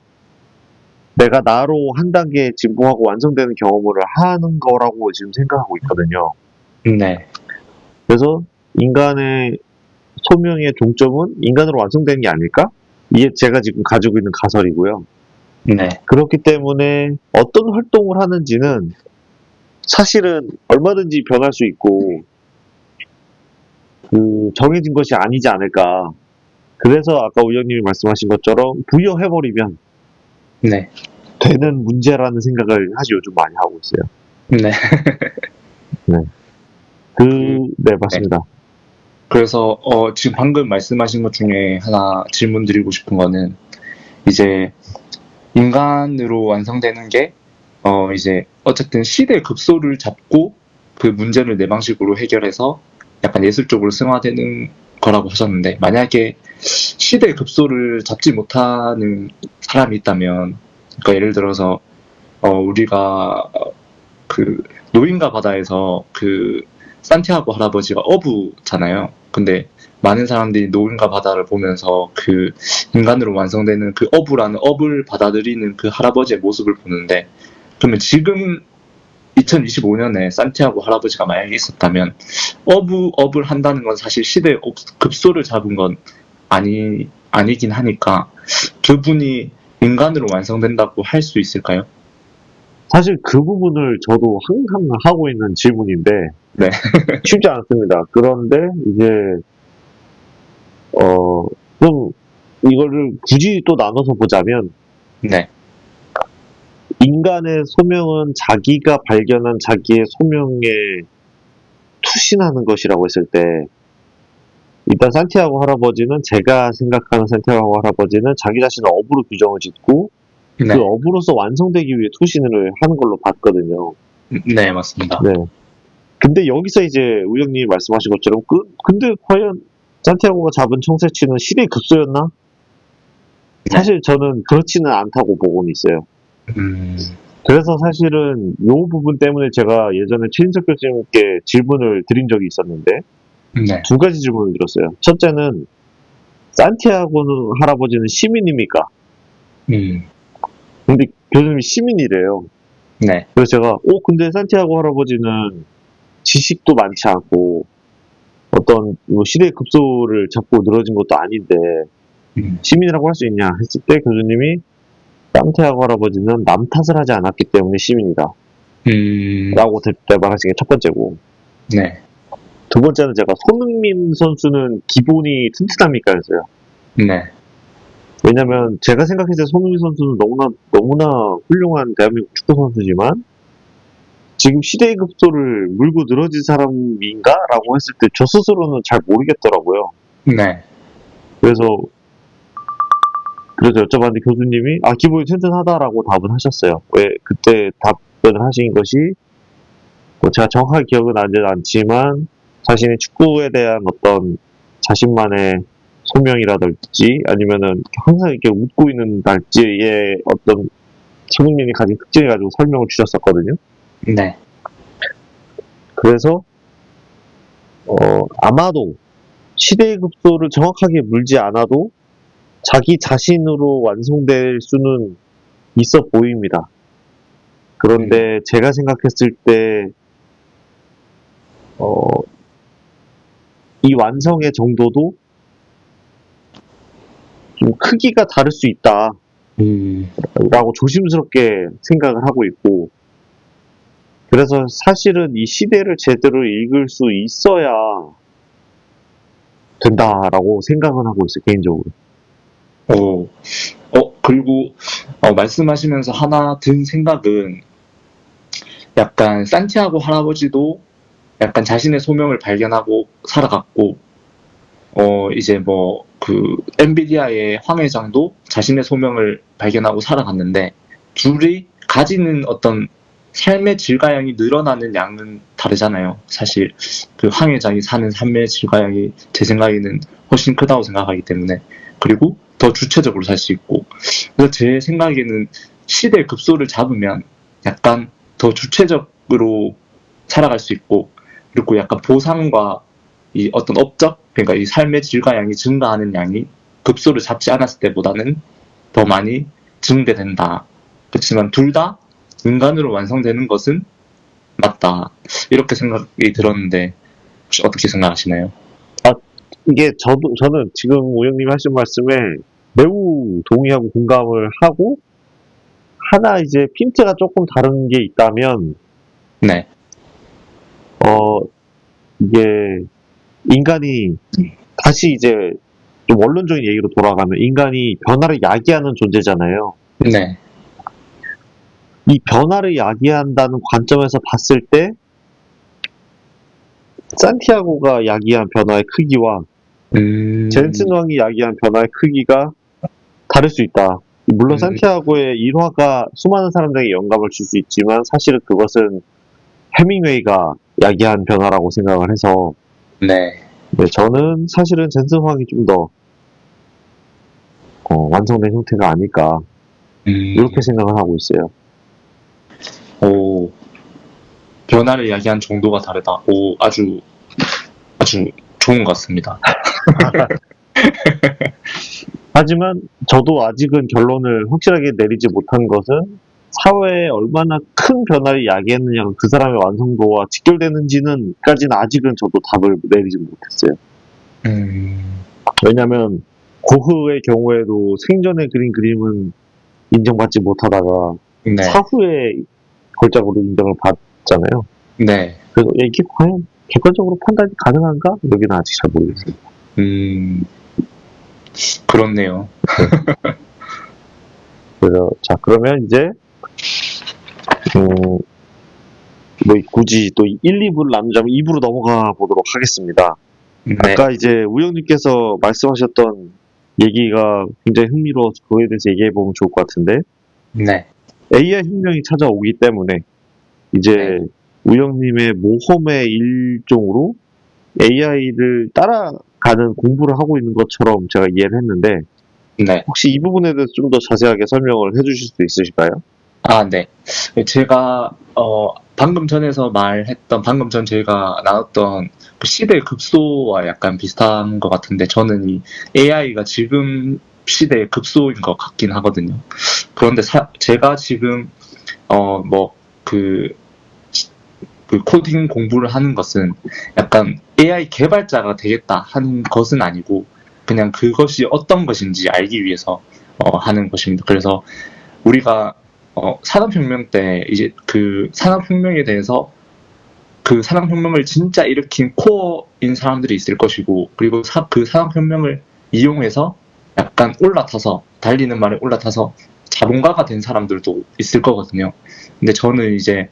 내가 나로 한 단계 진보하고 완성되는 경험을 하는 거라고 지금 생각하고 있거든요. 네. 그래서 인간의 소명의 종점은 인간으로 완성되는 게 아닐까? 이게 제가 지금 가지고 있는 가설이고요. 네. 그렇기 때문에 어떤 활동을 하는지는 사실은 얼마든지 변할 수 있고 정해진 것이 아니지 않을까. 그래서 아까 우영님이 말씀하신 것처럼 부여해버리면 네. 되는 문제라는 생각을 사실 요즘 많이 하고 있어요. 네. 네. 네, 맞습니다. 그래서 지금 방금 말씀하신 것 중에 하나 질문 드리고 싶은 거는 이제 인간으로 완성되는 게 이제 어쨌든 시대 급소를 잡고 그 문제를 내 방식으로 해결해서 약간 예술적으로 승화되는 거라고 하셨는데 만약에 시대 급소를 잡지 못하는 사람이 있다면 그러니까 예를 들어서 우리가 그 노인과 바다에서 그 산티아고 할아버지가 어부잖아요. 근데 많은 사람들이 노인과 바다를 보면서 그 인간으로 완성되는 그 어부라는 업을 받아들이는 그 할아버지의 모습을 보는데 그러면 지금 2025년에 산티아고 할아버지가 만약에 있었다면 업을 한다는 건 사실 시대의 급소를 잡은 건 아니긴 하니까 그분이 인간으로 완성된다고 할 수 있을까요? 사실 그 부분을 저도 항상 하고 있는 질문인데 네. 쉽지 않습니다. 그런데 이제 좀 이거를 굳이 또 나눠서 보자면 네. 인간의 소명은 자기가 발견한 자기의 소명에 투신하는 것이라고 했을 때 일단 산티아고 할아버지는 제가 생각하는 산티아고 할아버지는 자기 자신을 업으로 규정을 짓고 그 네. 업으로서 완성되기 위해 투신을 하는 걸로 봤거든요. 네, 맞습니다. 네. 근데 여기서 이제 우영님이 말씀하신 것처럼 근데 과연 산티아고가 잡은 청새치는 시대의 급소였나? 사실 저는 그렇지는 않다고 보고는 있어요. 그래서 사실은 이 부분 때문에 제가 예전에 최인석 교수님께 질문을 드린 적이 있었는데 네. 두 가지 질문을 드렸어요. 첫째는 산티아고 할아버지는 시민입니까? 근데 교수님이 시민이래요. 네. 그래서 제가 근데 산티아고 할아버지는 지식도 많지 않고 어떤 시대의 급소를 잡고 늘어진 것도 아닌데 시민이라고 할 수 있냐 했을 때 교수님이 산티아고 할아버지는 남 탓을 하지 않았기 때문에 시민이다 라고 대답하신 게 첫 번째고 네. 두 번째는 제가 손흥민 선수는 기본이 튼튼합니까 했어요. 네. 왜냐면 제가 생각했을 때 손흥민 선수는 너무나 훌륭한 대한민국 축구 선수지만 지금 시대의 급소를 물고 늘어진 사람인가? 라고 했을 때 저 스스로는 잘 모르겠더라고요. 네. 그래서 여쭤봤는데 교수님이 기분이 튼튼하다라고 답은 하셨어요. 왜 그때 답변을 하신 것이 뭐 제가 정확하게 기억은 나지 않지만 자신의 축구에 대한 어떤 자신만의 소명이라든지 아니면은 항상 이렇게 웃고 있는 날지의 어떤 손흥민이 가진 특징을 가지고 설명을 주셨었거든요. 네. 그래서 아마도 시대의 급소를 정확하게 물지 않아도 자기 자신으로 완성될 수는 있어 보입니다. 그런데 제가 생각했을 때 이 완성의 정도도 좀 크기가 다를 수 있다라고 조심스럽게 생각을 하고 있고, 그래서 사실은 이 시대를 제대로 읽을 수 있어야 된다라고 생각은 하고 있어요, 개인적으로. 그리고 말씀하시면서 하나 든 생각은 약간 산티아고 할아버지도 약간 자신의 소명을 발견하고 살아갔고, 이제 뭐 그 엔비디아의 황 회장도 자신의 소명을 발견하고 살아갔는데, 둘이 가지는 어떤 삶의 질과양이 늘어나는 양은 다르잖아요. 사실 그 황 회장이 사는 삶의 질과양이 제 생각에는 훨씬 크다고 생각하기 때문에, 그리고 더 주체적으로 살 수 있고, 그래서 제 생각에는 시대 급소를 잡으면 약간 더 주체적으로 살아갈 수 있고, 그리고 약간 보상과 이 어떤 업적, 그러니까 이 삶의 질과 양이 증가하는 양이 급소를 잡지 않았을 때보다는 더 많이 증대된다. 그렇지만 둘 다 인간으로 완성되는 것은 맞다. 이렇게 생각이 들었는데, 혹시 어떻게 생각하시나요? 이게 저는 지금 우영님이 하신 말씀에 매우 동의하고 공감을 하고, 하나 이제 핀트가 조금 다른 게 있다면, 네. 이게 인간이 다시 이제 좀 원론적인 얘기로 돌아가면 인간이 변화를 야기하는 존재잖아요. 네. 이 변화를 야기한다는 관점에서 봤을 때 산티아고가 야기한 변화의 크기와 젠슨 왕이 야기한 변화의 크기가 다를 수 있다. 물론 산티아고의 일화가 수많은 사람들에게 영감을 줄 수 있지만 사실은 그것은 해밍웨이가 야기한 변화라고 생각을 해서, 네. 저는 사실은 젠슨 황이 좀 더 완성된 형태가 아닐까 이렇게 생각을 하고 있어요. 오, 변화를 야기한 정도가 다르다. 오, 아주 좋은 것 같습니다. 하지만 저도 아직은 결론을 확실하게 내리지 못한 것은 사회에 얼마나 큰 변화를 야기했느냐가 그 사람의 완성도와 직결되는지는까지는 아직은 저도 답을 내리지 못했어요. 왜냐하면 고흐의 경우에도 생전에 그린 그림은 인정받지 못하다가 네. 사후에 걸작으로 인정을 받잖아요. 네. 그래서 이게 과연 객관적으로 판단이 가능한가? 여기는 아직 잘 모르겠어요. 그렇네요. 그래서 자, 그러면 이제 뭐 굳이 또 1, 2부를 나누자면 2부로 넘어가 보도록 하겠습니다. 네. 아까 이제 우영님께서 말씀하셨던 얘기가 굉장히 흥미로워서 그거에 대해서 얘기해 보면 좋을 것 같은데, 네. AI 혁명이 찾아오기 때문에 이제 네. 우영님의 모험의 일종으로 AI를 따라가는 공부를 하고 있는 것처럼 제가 이해를 했는데, 네. 혹시 이 부분에 대해서 좀 더 자세하게 설명을 해주실 수 있으실까요? 네. 제가 방금 전 제가 나눴던 그 시대 급소와 약간 비슷한 것 같은데, 저는 이 AI가 지금 시대의 급소인 것 같긴 하거든요. 그런데 제가 지금 그 코딩 공부를 하는 것은 약간 AI 개발자가 되겠다 하는 것은 아니고, 그냥 그것이 어떤 것인지 알기 위해서 하는 것입니다. 그래서 우리가 산업혁명 때 이제 그 산업혁명에 대해서 그 산업혁명을 진짜 일으킨 코어인 사람들이 있을 것이고, 그리고 그 산업혁명을 이용해서 약간 달리는 말에 올라타서 자본가가 된 사람들도 있을 거거든요. 근데 저는 이제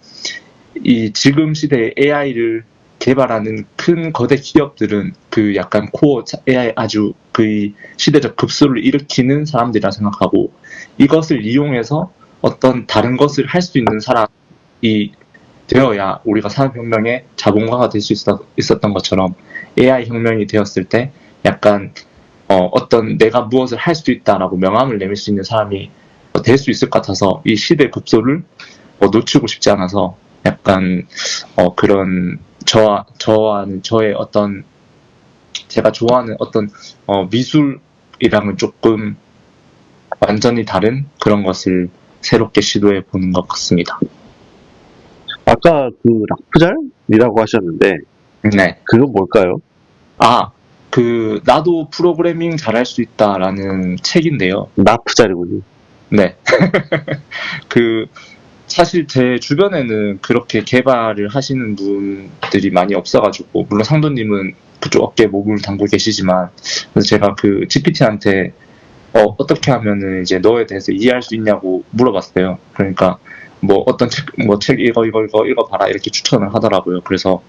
이 지금 시대의 AI를 개발하는 큰 거대 기업들은 그 약간 코어 AI 아주 그 시대적 급소를 일으키는 사람들이라 생각하고, 이것을 이용해서 어떤 다른 것을 할 수 있는 사람이 되어야 우리가 산업혁명의 자본가가 될 수 있었던 것처럼 AI 혁명이 되었을 때 약간 어떤 내가 무엇을 할 수 있다라고 명함을 내밀 수 있는 사람이 될 수 있을 것 같아서 이 시대 급소를 놓치고 싶지 않아서 약간 그런 저와는 저의 어떤 제가 좋아하는 어떤 미술이랑은 조금 완전히 다른 그런 것을 새롭게 시도해 보는 것 같습니다. 아까 그 락프잘이라고 하셨는데, 네. 그건 뭘까요? 나도 프로그래밍 잘할 수 있다라는 책인데요. 나프잘이군요. 네. 그, 사실 제 주변에는 그렇게 개발을 하시는 분들이 많이 없어가지고, 물론 상도님은 그쪽 업계에 몸을 담고 계시지만, 그래서 제가 그 GPT한테 어떻게 하면은 이제 너에 대해서 이해할 수 있냐고 물어봤어요. 그러니까 뭐 어떤 책 이거 읽어봐라 이렇게 추천을 하더라고요. 그래서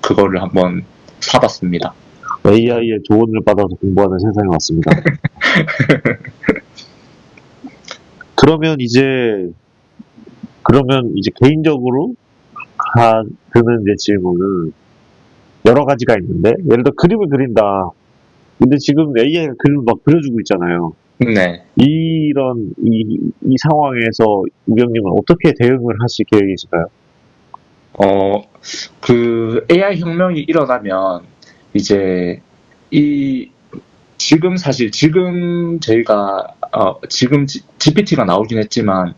그거를 한번 사봤습니다. AI의 조언을 받아서 공부하는 세상이 왔습니다. 그러면 이제 개인적으로 드는 이제 질문은 여러 가지가 있는데, 예를 들어 그림을 그린다. 근데 지금 AI가 그림을 막 그려주고 있잖아요. 네. 이 상황에서 우경님은 어떻게 대응을 하실 계획이실까요? 그 AI 혁명이 일어나면 이제 이 지금 저희가 지금 GPT가 나오긴 했지만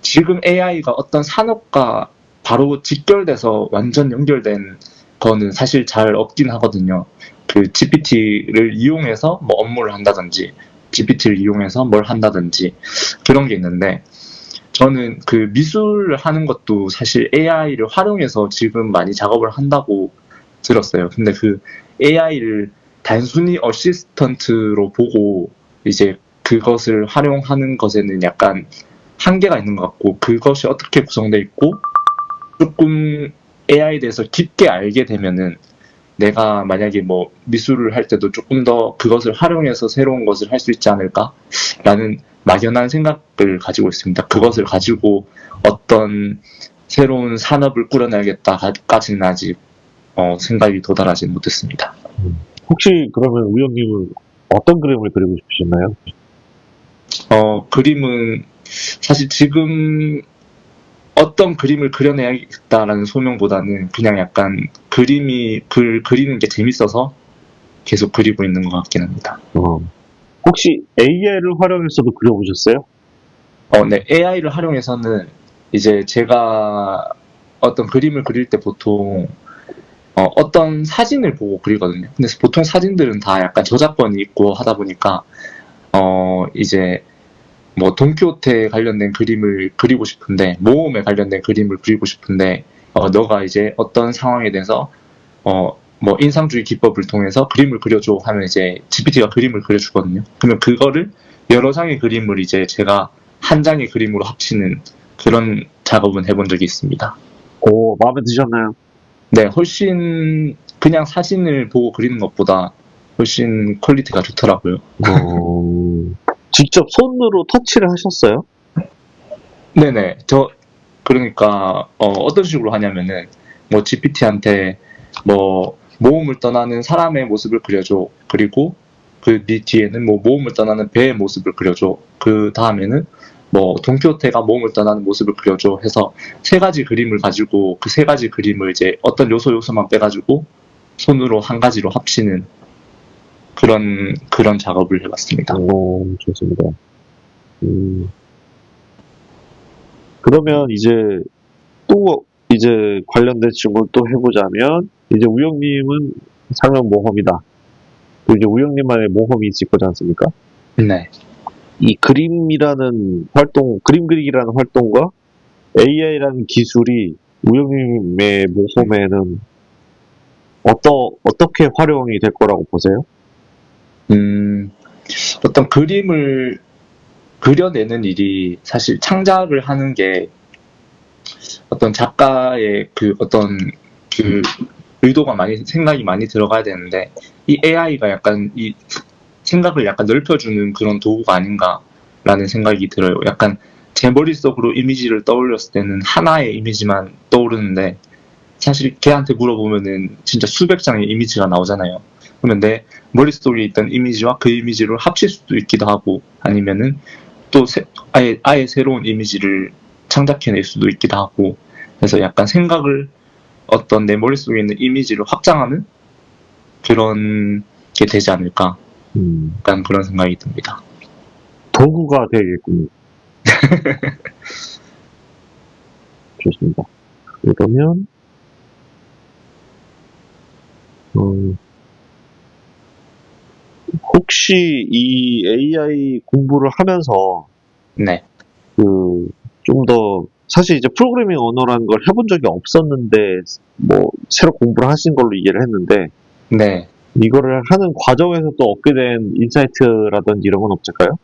지금 AI가 어떤 산업과 바로 직결돼서 완전 연결된 거는 사실 잘 없긴 하거든요. 그 GPT를 이용해서 뭐 업무를 한다든지 GPT를 이용해서 뭘 한다든지 그런 게 있는데, 저는 그 미술을 하는 것도 사실 AI를 활용해서 지금 많이 작업을 한다고 들었어요. 근데 그 AI를 단순히 어시스턴트로 보고 이제 그것을 활용하는 것에는 약간 한계가 있는 것 같고, 그것이 어떻게 구성되어 있고 조금 AI에 대해서 깊게 알게 되면은 내가 만약에 뭐 미술을 할 때도 조금 더 그것을 활용해서 새로운 것을 할 수 있지 않을까라는 막연한 생각을 가지고 있습니다. 그것을 가지고 어떤 새로운 산업을 꾸려내야겠다까지는 아직 생각이 도달하지 못했습니다. 혹시 그러면 우경님은 어떤 그림을 그리고 싶으셨나요? 그림은 사실 지금 어떤 그림을 그려내야겠다라는 소명보다는 그냥 약간 그리는 게 재밌어서 계속 그리고 있는 것 같긴 합니다. 혹시 AI를 활용해서도 그려보셨어요? 네, AI를 활용해서는 이제 제가 어떤 그림을 그릴 때 보통 어떤 사진을 보고 그리거든요. 근데 보통 사진들은 다 약간 저작권이 있고 하다 보니까 이제 뭐 돈키호테 관련된 그림을 그리고 싶은데, 모험에 관련된 그림을 그리고 싶은데 너가 이제 어떤 상황에 대해서 뭐 인상주의 기법을 통해서 그림을 그려줘 하면 이제 GPT가 그림을 그려주거든요. 그러면 그거를 여러 장의 그림을 이제 제가 한 장의 그림으로 합치는 그런 작업은 해본 적이 있습니다. 오, 마음에 드셨나요? 네, 훨씬 그냥 사진을 보고 그리는 것보다 훨씬 퀄리티가 좋더라고요. 직접 손으로 터치를 하셨어요? 네네. 그러니까 어떤 식으로 하냐면은 뭐 GPT한테 뭐 모험을 떠나는 사람의 모습을 그려줘. 그리고 그 뒤에는 뭐 모험을 떠나는 배의 모습을 그려줘. 그 다음에는 뭐 돈키호테가 모험을 떠나는 모습을 그려줘 해서 세 가지 그림을 가지고 그 세 가지 그림을 이제 어떤 요소만 빼가지고 손으로 한 가지로 합치는 그런 작업을 해봤습니다. 오, 좋습니다. 그러면 이제 관련된 질문 또 해보자면, 이제 우영님은 상용 모험이다. 또 이제 우영님만의 모험이 있을 거지 않습니까? 네. 이 그림 그리기라는 활동과 AI라는 기술이 우영님의 모험에는 어떻게 활용이 될 거라고 보세요? 어떤 그림을 그려내는 일이 사실 창작을 하는 게 어떤 작가의 그 어떤 그 의도가 생각이 많이 들어가야 되는데, 이 AI가 약간 이 생각을 약간 넓혀주는 그런 도구가 아닌가라는 생각이 들어요. 약간 제 머릿속으로 이미지를 떠올렸을 때는 하나의 이미지만 떠오르는데, 사실 걔한테 물어보면은 진짜 수백 장의 이미지가 나오잖아요. 그러면 내 머릿속에 있던 이미지와 그 이미지를 합칠 수도 있기도 하고, 아니면은 또 아예 새로운 이미지를 창작해낼 수도 있기도 하고, 그래서 약간 생각을 어떤 내 머릿속에 있는 이미지를 확장하는 그런 게 되지 않을까, 약간 그런 생각이 듭니다. 도구가 되겠군요. 좋습니다. 그러면 혹시 이 AI 공부를 하면서 네. 좀 더 사실 이제 프로그래밍 언어라는 걸 해본 적이 없었는데 뭐 새로 공부를 하신 걸로 이해를 했는데 네. 이거를 하는 과정에서 또 얻게 된 인사이트라든지 이런 건 없을까요?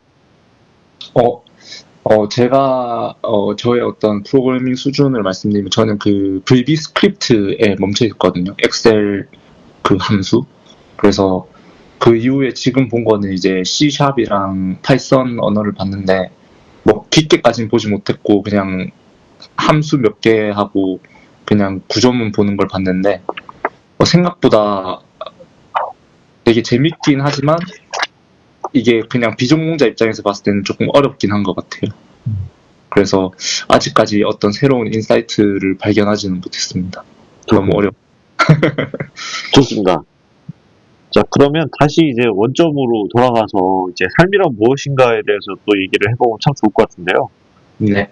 제가, 저의 어떤 프로그래밍 수준을 말씀드리면, 저는 그 VB 스크립트에 멈춰 있거든요. 엑셀 그 함수. 그래서 그 이후에 지금 본 거는 이제 C#이랑 파이썬 언어를 봤는데, 뭐 깊게까지는 보지 못했고, 그냥 함수 몇 개 하고, 그냥 구조문 보는 걸 봤는데, 생각보다 되게 재밌긴 하지만, 이게 그냥 비전공자 입장에서 봤을 때는 조금 어렵긴 한 것 같아요. 그래서 아직까지 어떤 새로운 인사이트를 발견하지는 못했습니다. 너무 어려워. 좋습니다. 자, 그러면 다시 이제 원점으로 돌아가서 이제 삶이란 무엇인가에 대해서 또 얘기를 해보면 참 좋을 것 같은데요. 네.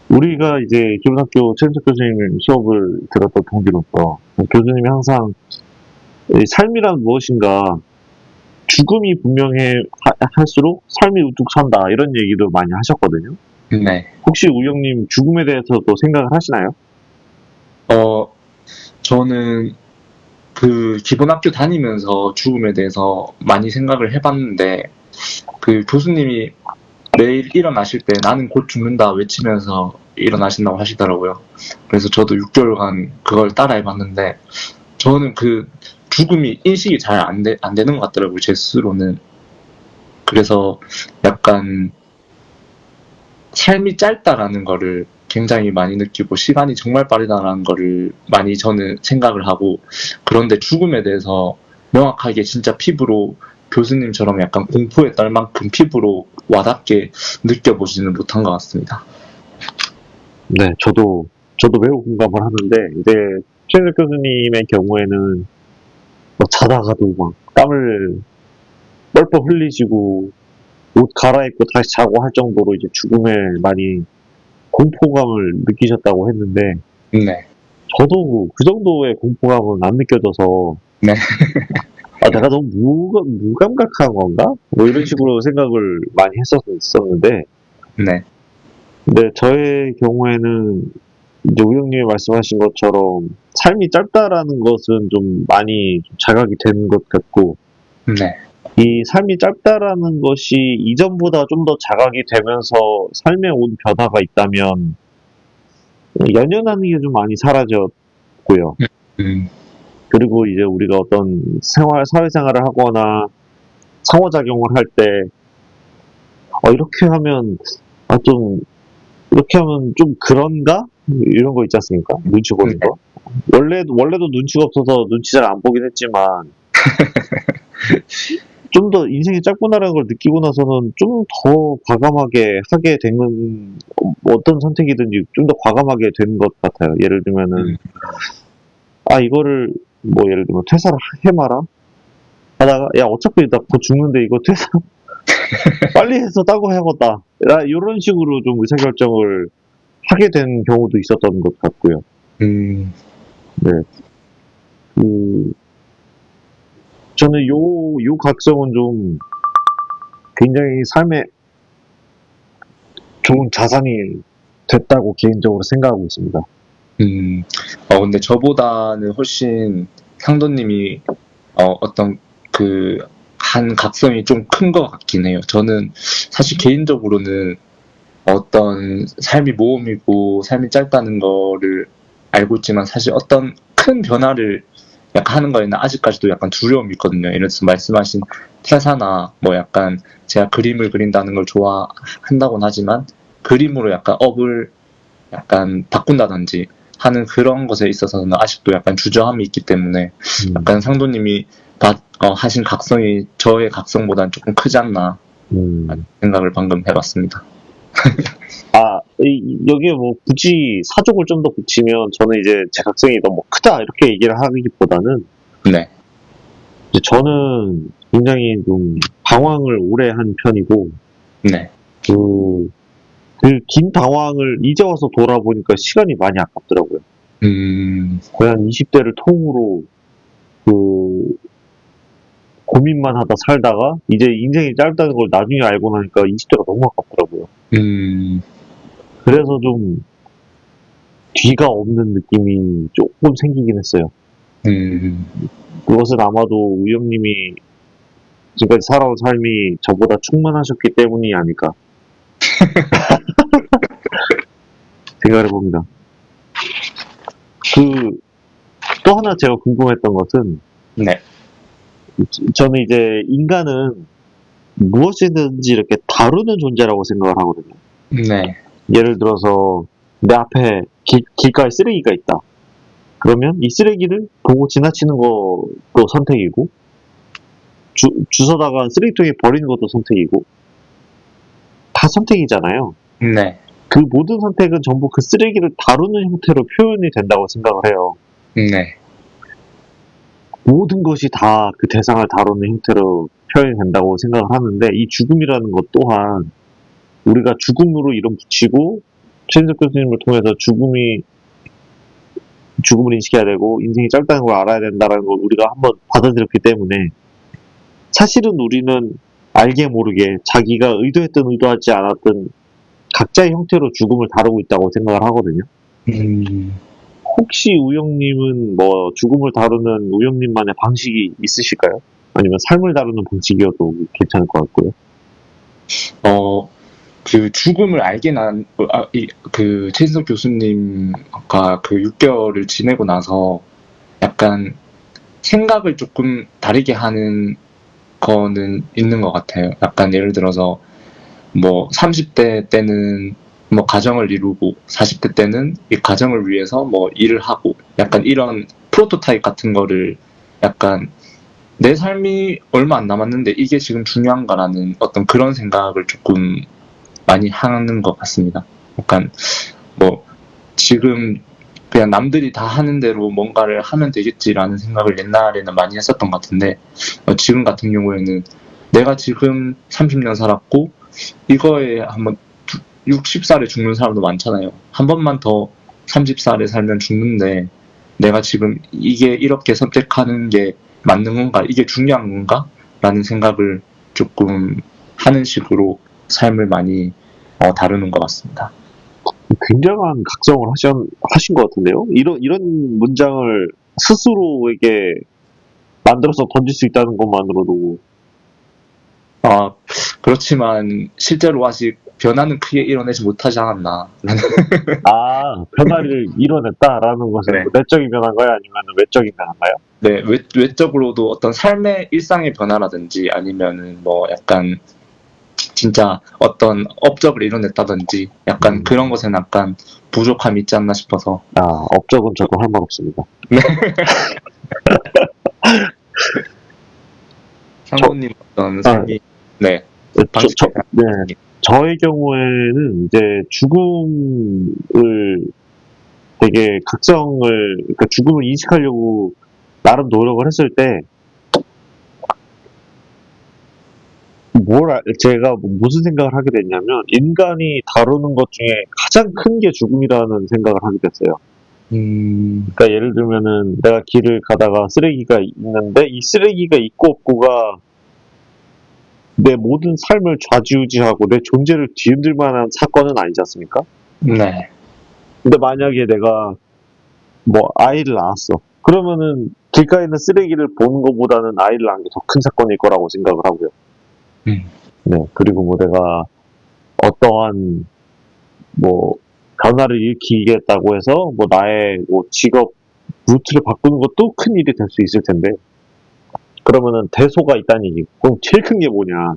우리가 이제 기본학교 최은석 교수님 수업을 들었던 동기로서 교수님이 항상 이 삶이란 무엇인가 죽음이 할수록 삶이 우뚝 선다 이런 얘기도 많이 하셨거든요. 네. 혹시 우영님 죽음에 대해서도 생각을 하시나요? 저는 그 기본 학교 다니면서 죽음에 대해서 많이 생각을 해봤는데, 그 교수님이 매일 일어나실 때 나는 곧 죽는다 외치면서 일어나신다고 하시더라고요. 그래서 저도 6개월간 그걸 따라 해봤는데, 저는 그 죽음이 인식이 잘 안 되는 것 같더라고요, 제 스스로는. 그래서 약간 삶이 짧다라는 거를 굉장히 많이 느끼고, 시간이 정말 빠르다라는 거를 많이 저는 생각을 하고, 그런데 죽음에 대해서 명확하게 진짜 피부로 교수님처럼 약간 공포에 떨 만큼 피부로 와닿게 느껴보지는 못한 것 같습니다. 네, 저도 매우 공감을 하는데, 이제, 최은석 교수님의 경우에는, 뭐 자다가도 막 땀을 뻘뻘 흘리시고, 옷 갈아입고 다시 자고 할 정도로 이제 죽음에 많이 공포감을 느끼셨다고 했는데, 네. 저도 그 정도의 공포감은 안 느껴져서, 네. 내가 너무 무감각한 건가? 뭐 이런 식으로 생각을 많이 했었는데, 네. 근데 저의 경우에는 이제 우영님이 말씀하신 것처럼 삶이 짧다라는 것은 좀 많이 좀 자각이 되는 것 같고, 네. 이 삶이 짧다라는 것이 이전보다 좀 더 자각이 되면서 삶에 온 변화가 있다면, 연연하는 게 좀 많이 사라졌고요. 음. 그리고 이제 우리가 어떤 사회생활을 하거나 상호작용을 할 때, 이렇게 하면, 이렇게 하면 좀 그런가? 이런 거 있지 않습니까? 눈치 보는 거. 원래도 눈치가 없어서 눈치 잘 안 보긴 했지만, 좀 더 인생이 짧구나라는 걸 느끼고 나서는 좀 더 과감하게 하게 되는, 어떤 선택이든지 좀 더 과감하게 되는 것 같아요. 예를 들면은, 이거를, 뭐 예를 들면 퇴사를 해마라? 하다가, 야, 어차피 나 곧 죽는데 이거 퇴사 빨리 해서 따고 해야겠다. 이런 식으로 좀 의사결정을 하게 된 경우도 있었던 것 같고요. 네. 저는 요 각성은 좀 굉장히 삶에 좋은 자산이 됐다고 개인적으로 생각하고 있습니다. 근데 저보다는 훨씬 상도님이 어떤 한 각성이 좀 큰 것 같긴 해요. 저는 사실 개인적으로는 어떤 삶이 모험이고 삶이 짧다는 거를 알고 있지만, 사실 어떤 큰 변화를 약간 하는 거에는 아직까지도 약간 두려움이 있거든요. 예를 들어서 말씀하신 퇴사나 뭐 약간 제가 그림을 그린다는 걸 좋아한다고는 하지만 그림으로 약간 업을 약간 바꾼다든지 하는 그런 것에 있어서는 아직도 약간 주저함이 있기 때문에 약간 상도님이 하신 각성이 저의 각성보다는 조금 크지 않나 생각을 방금 해봤습니다. 여기에 뭐 굳이 사족을 좀 더 붙이면 저는 이제 제 각성이 너무 크다 이렇게 얘기를 하기보다는 네. 이제 저는 굉장히 좀 방황을 오래 한 편이고 네. 그 긴 방황을 이제 와서 돌아보니까 시간이 많이 아깝더라고요. 거의 한 20대를 통으로 그 고민만 하다 살다가 이제 인생이 짧다는 걸 나중에 알고 나니까 20대가 너무 아깝더라고요. 그래서 좀 뒤가 없는 느낌이 조금 생기긴 했어요. 그것은 아마도 우영님이 지금까지 살아온 삶이 저보다 충만하셨기 때문이 아닐까 생각을 해봅니다. 또 하나 제가 궁금했던 것은, 네. 저는 이제 인간은 무엇이든지 이렇게 다루는 존재라고 생각을 하거든요. 네. 예를 들어서 내 앞에 길가에 쓰레기가 있다. 그러면 이 쓰레기를 보고 지나치는 것도 선택이고, 주워다가 쓰레기통에 버리는 것도 선택이고, 다 선택이잖아요. 네. 그 모든 선택은 전부 그 쓰레기를 다루는 형태로 표현이 된다고 생각을 해요. 네. 모든 것이 다 그 대상을 다루는 형태로 표현이 된다고 생각을 하는데, 이 죽음이라는 것 또한 우리가 죽음으로 이름 붙이고, 최인석 교수님을 통해서 죽음을 인식해야 되고, 인생이 짧다는 걸 알아야 된다는 걸 우리가 한번 받아들였기 때문에, 사실은 우리는 알게 모르게 자기가 의도했든 의도하지 않았든 각자의 형태로 죽음을 다루고 있다고 생각을 하거든요. 혹시 우영님은 뭐 죽음을 다루는 우영님만의 방식이 있으실까요? 아니면 삶을 다루는 방식이어도 괜찮을 것 같고요. 그 죽음을 알게 그 최인석 교수님과 그 6개월을 지내고 나서 약간 생각을 조금 다르게 하는 거는 있는 것 같아요. 약간 예를 들어서 뭐 30대 때는 뭐 가정을 이루고 40대 때는 이 가정을 위해서 뭐 일을 하고 약간 이런 프로토타입 같은 거를 약간 내 삶이 얼마 안 남았는데 이게 지금 중요한가라는 어떤 그런 생각을 조금 많이 하는 것 같습니다. 약간 뭐 지금 그냥 남들이 다 하는 대로 뭔가를 하면 되겠지라는 생각을 옛날에는 많이 했었던 것 같은데 지금 같은 경우에는 내가 지금 30년 살았고 이거에 한번 60살에 죽는 사람도 많잖아요. 한 번만 더 30살에 살면 죽는데 내가 지금 이게 이렇게 선택하는 게 맞는 건가? 이게 중요한 건가? 라는 생각을 조금 하는 식으로 삶을 많이 다루는 것 같습니다. 굉장한 각성을 하신 것 같은데요? 이런 문장을 스스로에게 만들어서 던질 수 있다는 것만으로도. 그렇지만 실제로 아직 변화는 크게 이뤄내지 못하지 않았나. 변화를 이뤄냈다라는 것은 네. 내적인 변화인가요? 아니면 외적인 변화인가요? 네, 외적으로도 어떤 삶의 일상의 변화라든지 아니면은 뭐 약간 진짜 어떤 업적을 이뤄냈다든지 약간 그런 것에는 약간 부족함이 있지 않나 싶어서. 업적은 저도 할 말 없습니다. 상도님 어떤 삶이 네, 저의 경우에는 이제 죽음을 되게 그러니까 죽음을 인식하려고 나름 노력을 했을 때, 제가 무슨 생각을 하게 됐냐면, 인간이 다루는 것 중에 가장 큰 게 죽음이라는 생각을 하게 됐어요. 그러니까 예를 들면은 내가 길을 가다가 쓰레기가 있는데, 이 쓰레기가 있고 없고가 내 모든 삶을 좌지우지하고 내 존재를 뒤흔들 만한 사건은 아니지 않습니까? 네. 근데 만약에 내가 뭐 아이를 낳았어. 그러면은 길가에 있는 쓰레기를 보는 것보다는 아이를 낳은 게 더 큰 사건일 거라고 생각을 하고요. 네, 그리고 뭐 내가 어떠한 뭐 변화를 일으키겠다고 해서 뭐 나의 뭐 직업 루트를 바꾸는 것도 큰 일이 될 수 있을 텐데, 그러면은 대소가 있다는 얘기. 그럼 제일 큰 게 뭐냐?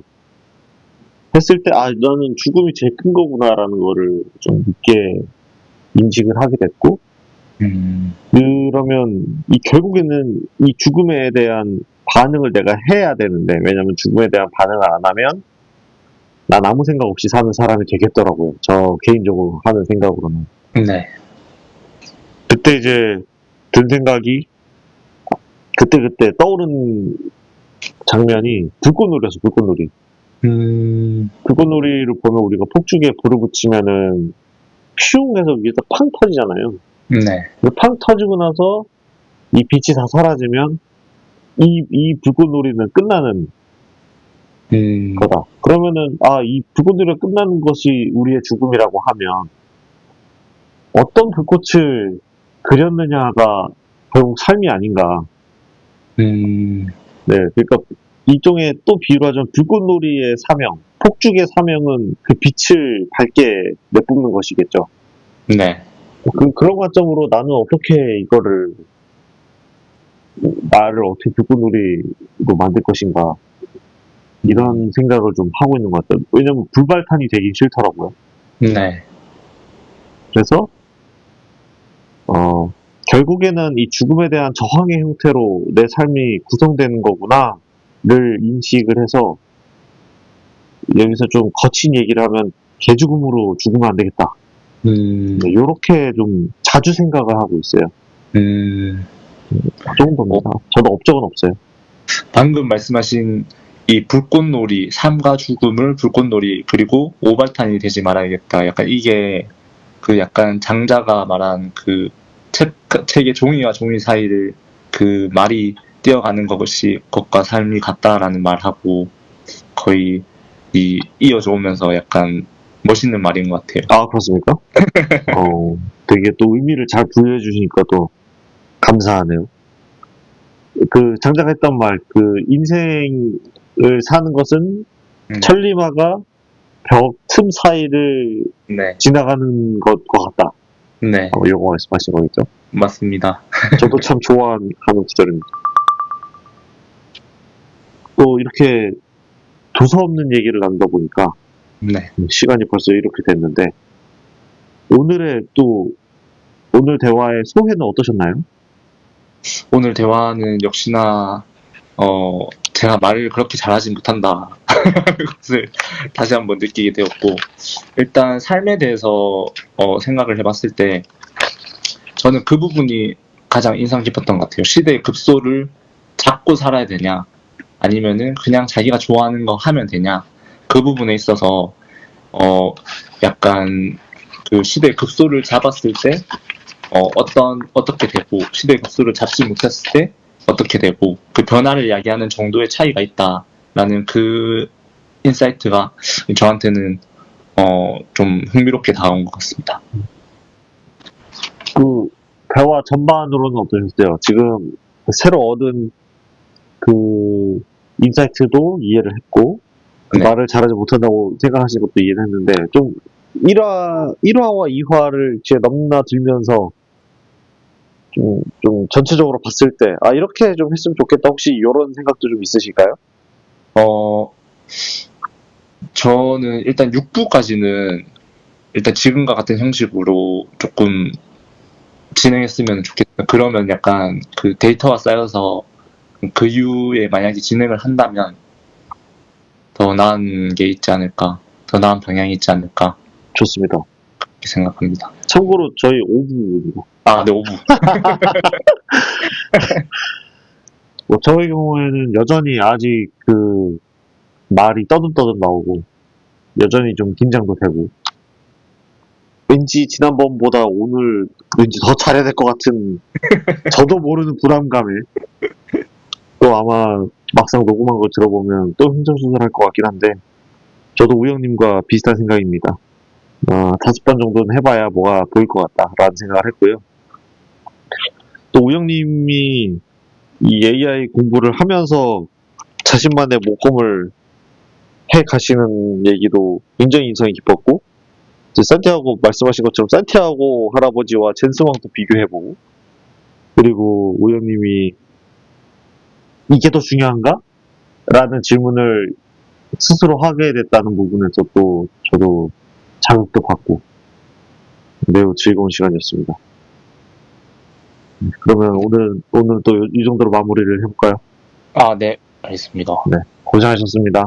했을 때, 아, 나는 죽음이 제일 큰 거구나라는 거를 좀 늦게 인식을 하게 됐고, 그러면 결국에는 이 죽음에 대한 반응을 내가 해야 되는데, 왜냐면 죽음에 대한 반응을 안 하면 난 아무 생각 없이 사는 사람이 되겠더라고요. 저 개인적으로 하는 생각으로는. 네. 그때 이제 든 생각이, 그때 떠오른 장면이 불꽃놀이였어, 불꽃놀이. 불꽃놀이를 보면 우리가 폭죽에 불을 붙이면은 퓨 해서 위에서 팡 터지잖아요. 네. 근데 팡 터지고 나서 이 빛이 다 사라지면 이 불꽃놀이는 끝나는 거다. 그러면은, 아, 이 불꽃놀이가 끝나는 것이 우리의 죽음이라고 하면 어떤 불꽃을 그렸느냐가 결국 삶이 아닌가. 네, 그러니까 일종의 또 비유로 하자면 불꽃놀이의 사명, 폭죽의 사명은 그 빛을 밝게 내뿜는 것이겠죠. 네. 그런 관점으로 나는 어떻게 이거를, 나를 어떻게 불꽃놀이로 만들 것인가, 이런 생각을 좀 하고 있는 것 같아요. 왜냐면 불발탄이 되기 싫더라고요. 네. 그래서, 결국에는 이 죽음에 대한 저항의 형태로 내 삶이 구성되는 거구나를 인식을 해서, 여기서 좀 거친 얘기를 하면 개죽음으로 죽으면 안 되겠다. 요렇게 좀 자주 생각을 하고 있어요. 그 정도입니다. 저도 업적은 없어요. 방금 말씀하신 이 불꽃놀이, 삶과 죽음을 불꽃놀이, 그리고 오발탄이 되지 말아야겠다. 약간 이게 그 약간 장자가 말한 그 책의 종이와 종이 사이를 그 말이 뛰어가는 것과 삶이 같다라는 말하고 거의 이어져 오면서 약간 멋있는 말인 것 같아요. 아, 그렇습니까? 되게 또 의미를 잘 부여해 주시니까 또 감사하네요. 그 장자가 했던 말, 그 인생을 사는 것은 천리마가 벽 틈 사이를 네. 지나가는 것과 같다. 네. 요거 말씀하신 거겠죠? 맞습니다. 저도 참 좋아하는 구절입니다. 또 이렇게 두서없는 얘기를 나누다 보니까 네. 시간이 벌써 이렇게 됐는데, 오늘 대화의 소회는 어떠셨나요? 오늘 대화는 역시나 제가 말을 그렇게 잘하지 못한다 것을 다시 한번 느끼게 되었고, 일단 삶에 대해서 생각을 해봤을 때 저는 그 부분이 가장 인상 깊었던 것 같아요. 시대의 급소를 잡고 살아야 되냐, 아니면은 그냥 자기가 좋아하는 거 하면 되냐, 그 부분에 있어서 약간 그 시대의 급소를 잡았을 때 어떻게 되고, 시대의 급소를 잡지 못했을 때 어떻게 되고, 그 변화를 야기하는 정도의 차이가 있다라는 그 인사이트가 저한테는 좀 흥미롭게 다가온 것 같습니다. 그 대화 전반으로는 어떠셨어요? 지금 새로 얻은 그 인사이트도 이해를 했고, 그 네. 말을 잘하지 못한다고 생각하시는 것도 이해를 했는데, 좀 1화와 2화를 이제 넘나들면서 좀 전체적으로 봤을 때, 아, 이렇게 좀 했으면 좋겠다. 혹시 이런 생각도 좀 있으실까요? 저는 일단 6부까지는 일단 지금과 같은 형식으로 조금 진행했으면 좋겠다. 그러면 약간 그 데이터가 쌓여서 그 이후에 만약에 진행을 한다면 더 나은 게 있지 않을까, 더 나은 방향이 있지 않을까, 좋습니다. 그렇게 생각합니다. 참고로 저희 5부입니다. 아, 네, 5부. 뭐 저의 경우에는 여전히 아직 그 말이 떠듬떠듬 나오고, 여전히 좀 긴장도 되고, 왠지 지난번보다 오늘 왠지 더 잘해야 될 것 같은 저도 모르는 부담감에, 또 아마 막상 녹음한 거 들어보면 또 흥청수설할 것 같긴 한데, 저도 우영님과 비슷한 생각입니다. 5번 정도는 해봐야 뭐가 보일 것 같다라는 생각을 했고요. 또 우영님이 이 AI 공부를 하면서 자신만의 모험을 해 가시는 얘기도 굉장히 인상이 깊었고, 이제 산티아고 말씀하신 것처럼 산티아고 할아버지와 젠스왕도 비교해보고, 그리고 우영님이 이게 더 중요한가? 라는 질문을 스스로 하게 됐다는 부분에서 또 저도 자극도 받고 매우 즐거운 시간이었습니다. 그러면 오늘 또 이 정도로 마무리를 해볼까요? 네, 알겠습니다. 네, 고생하셨습니다.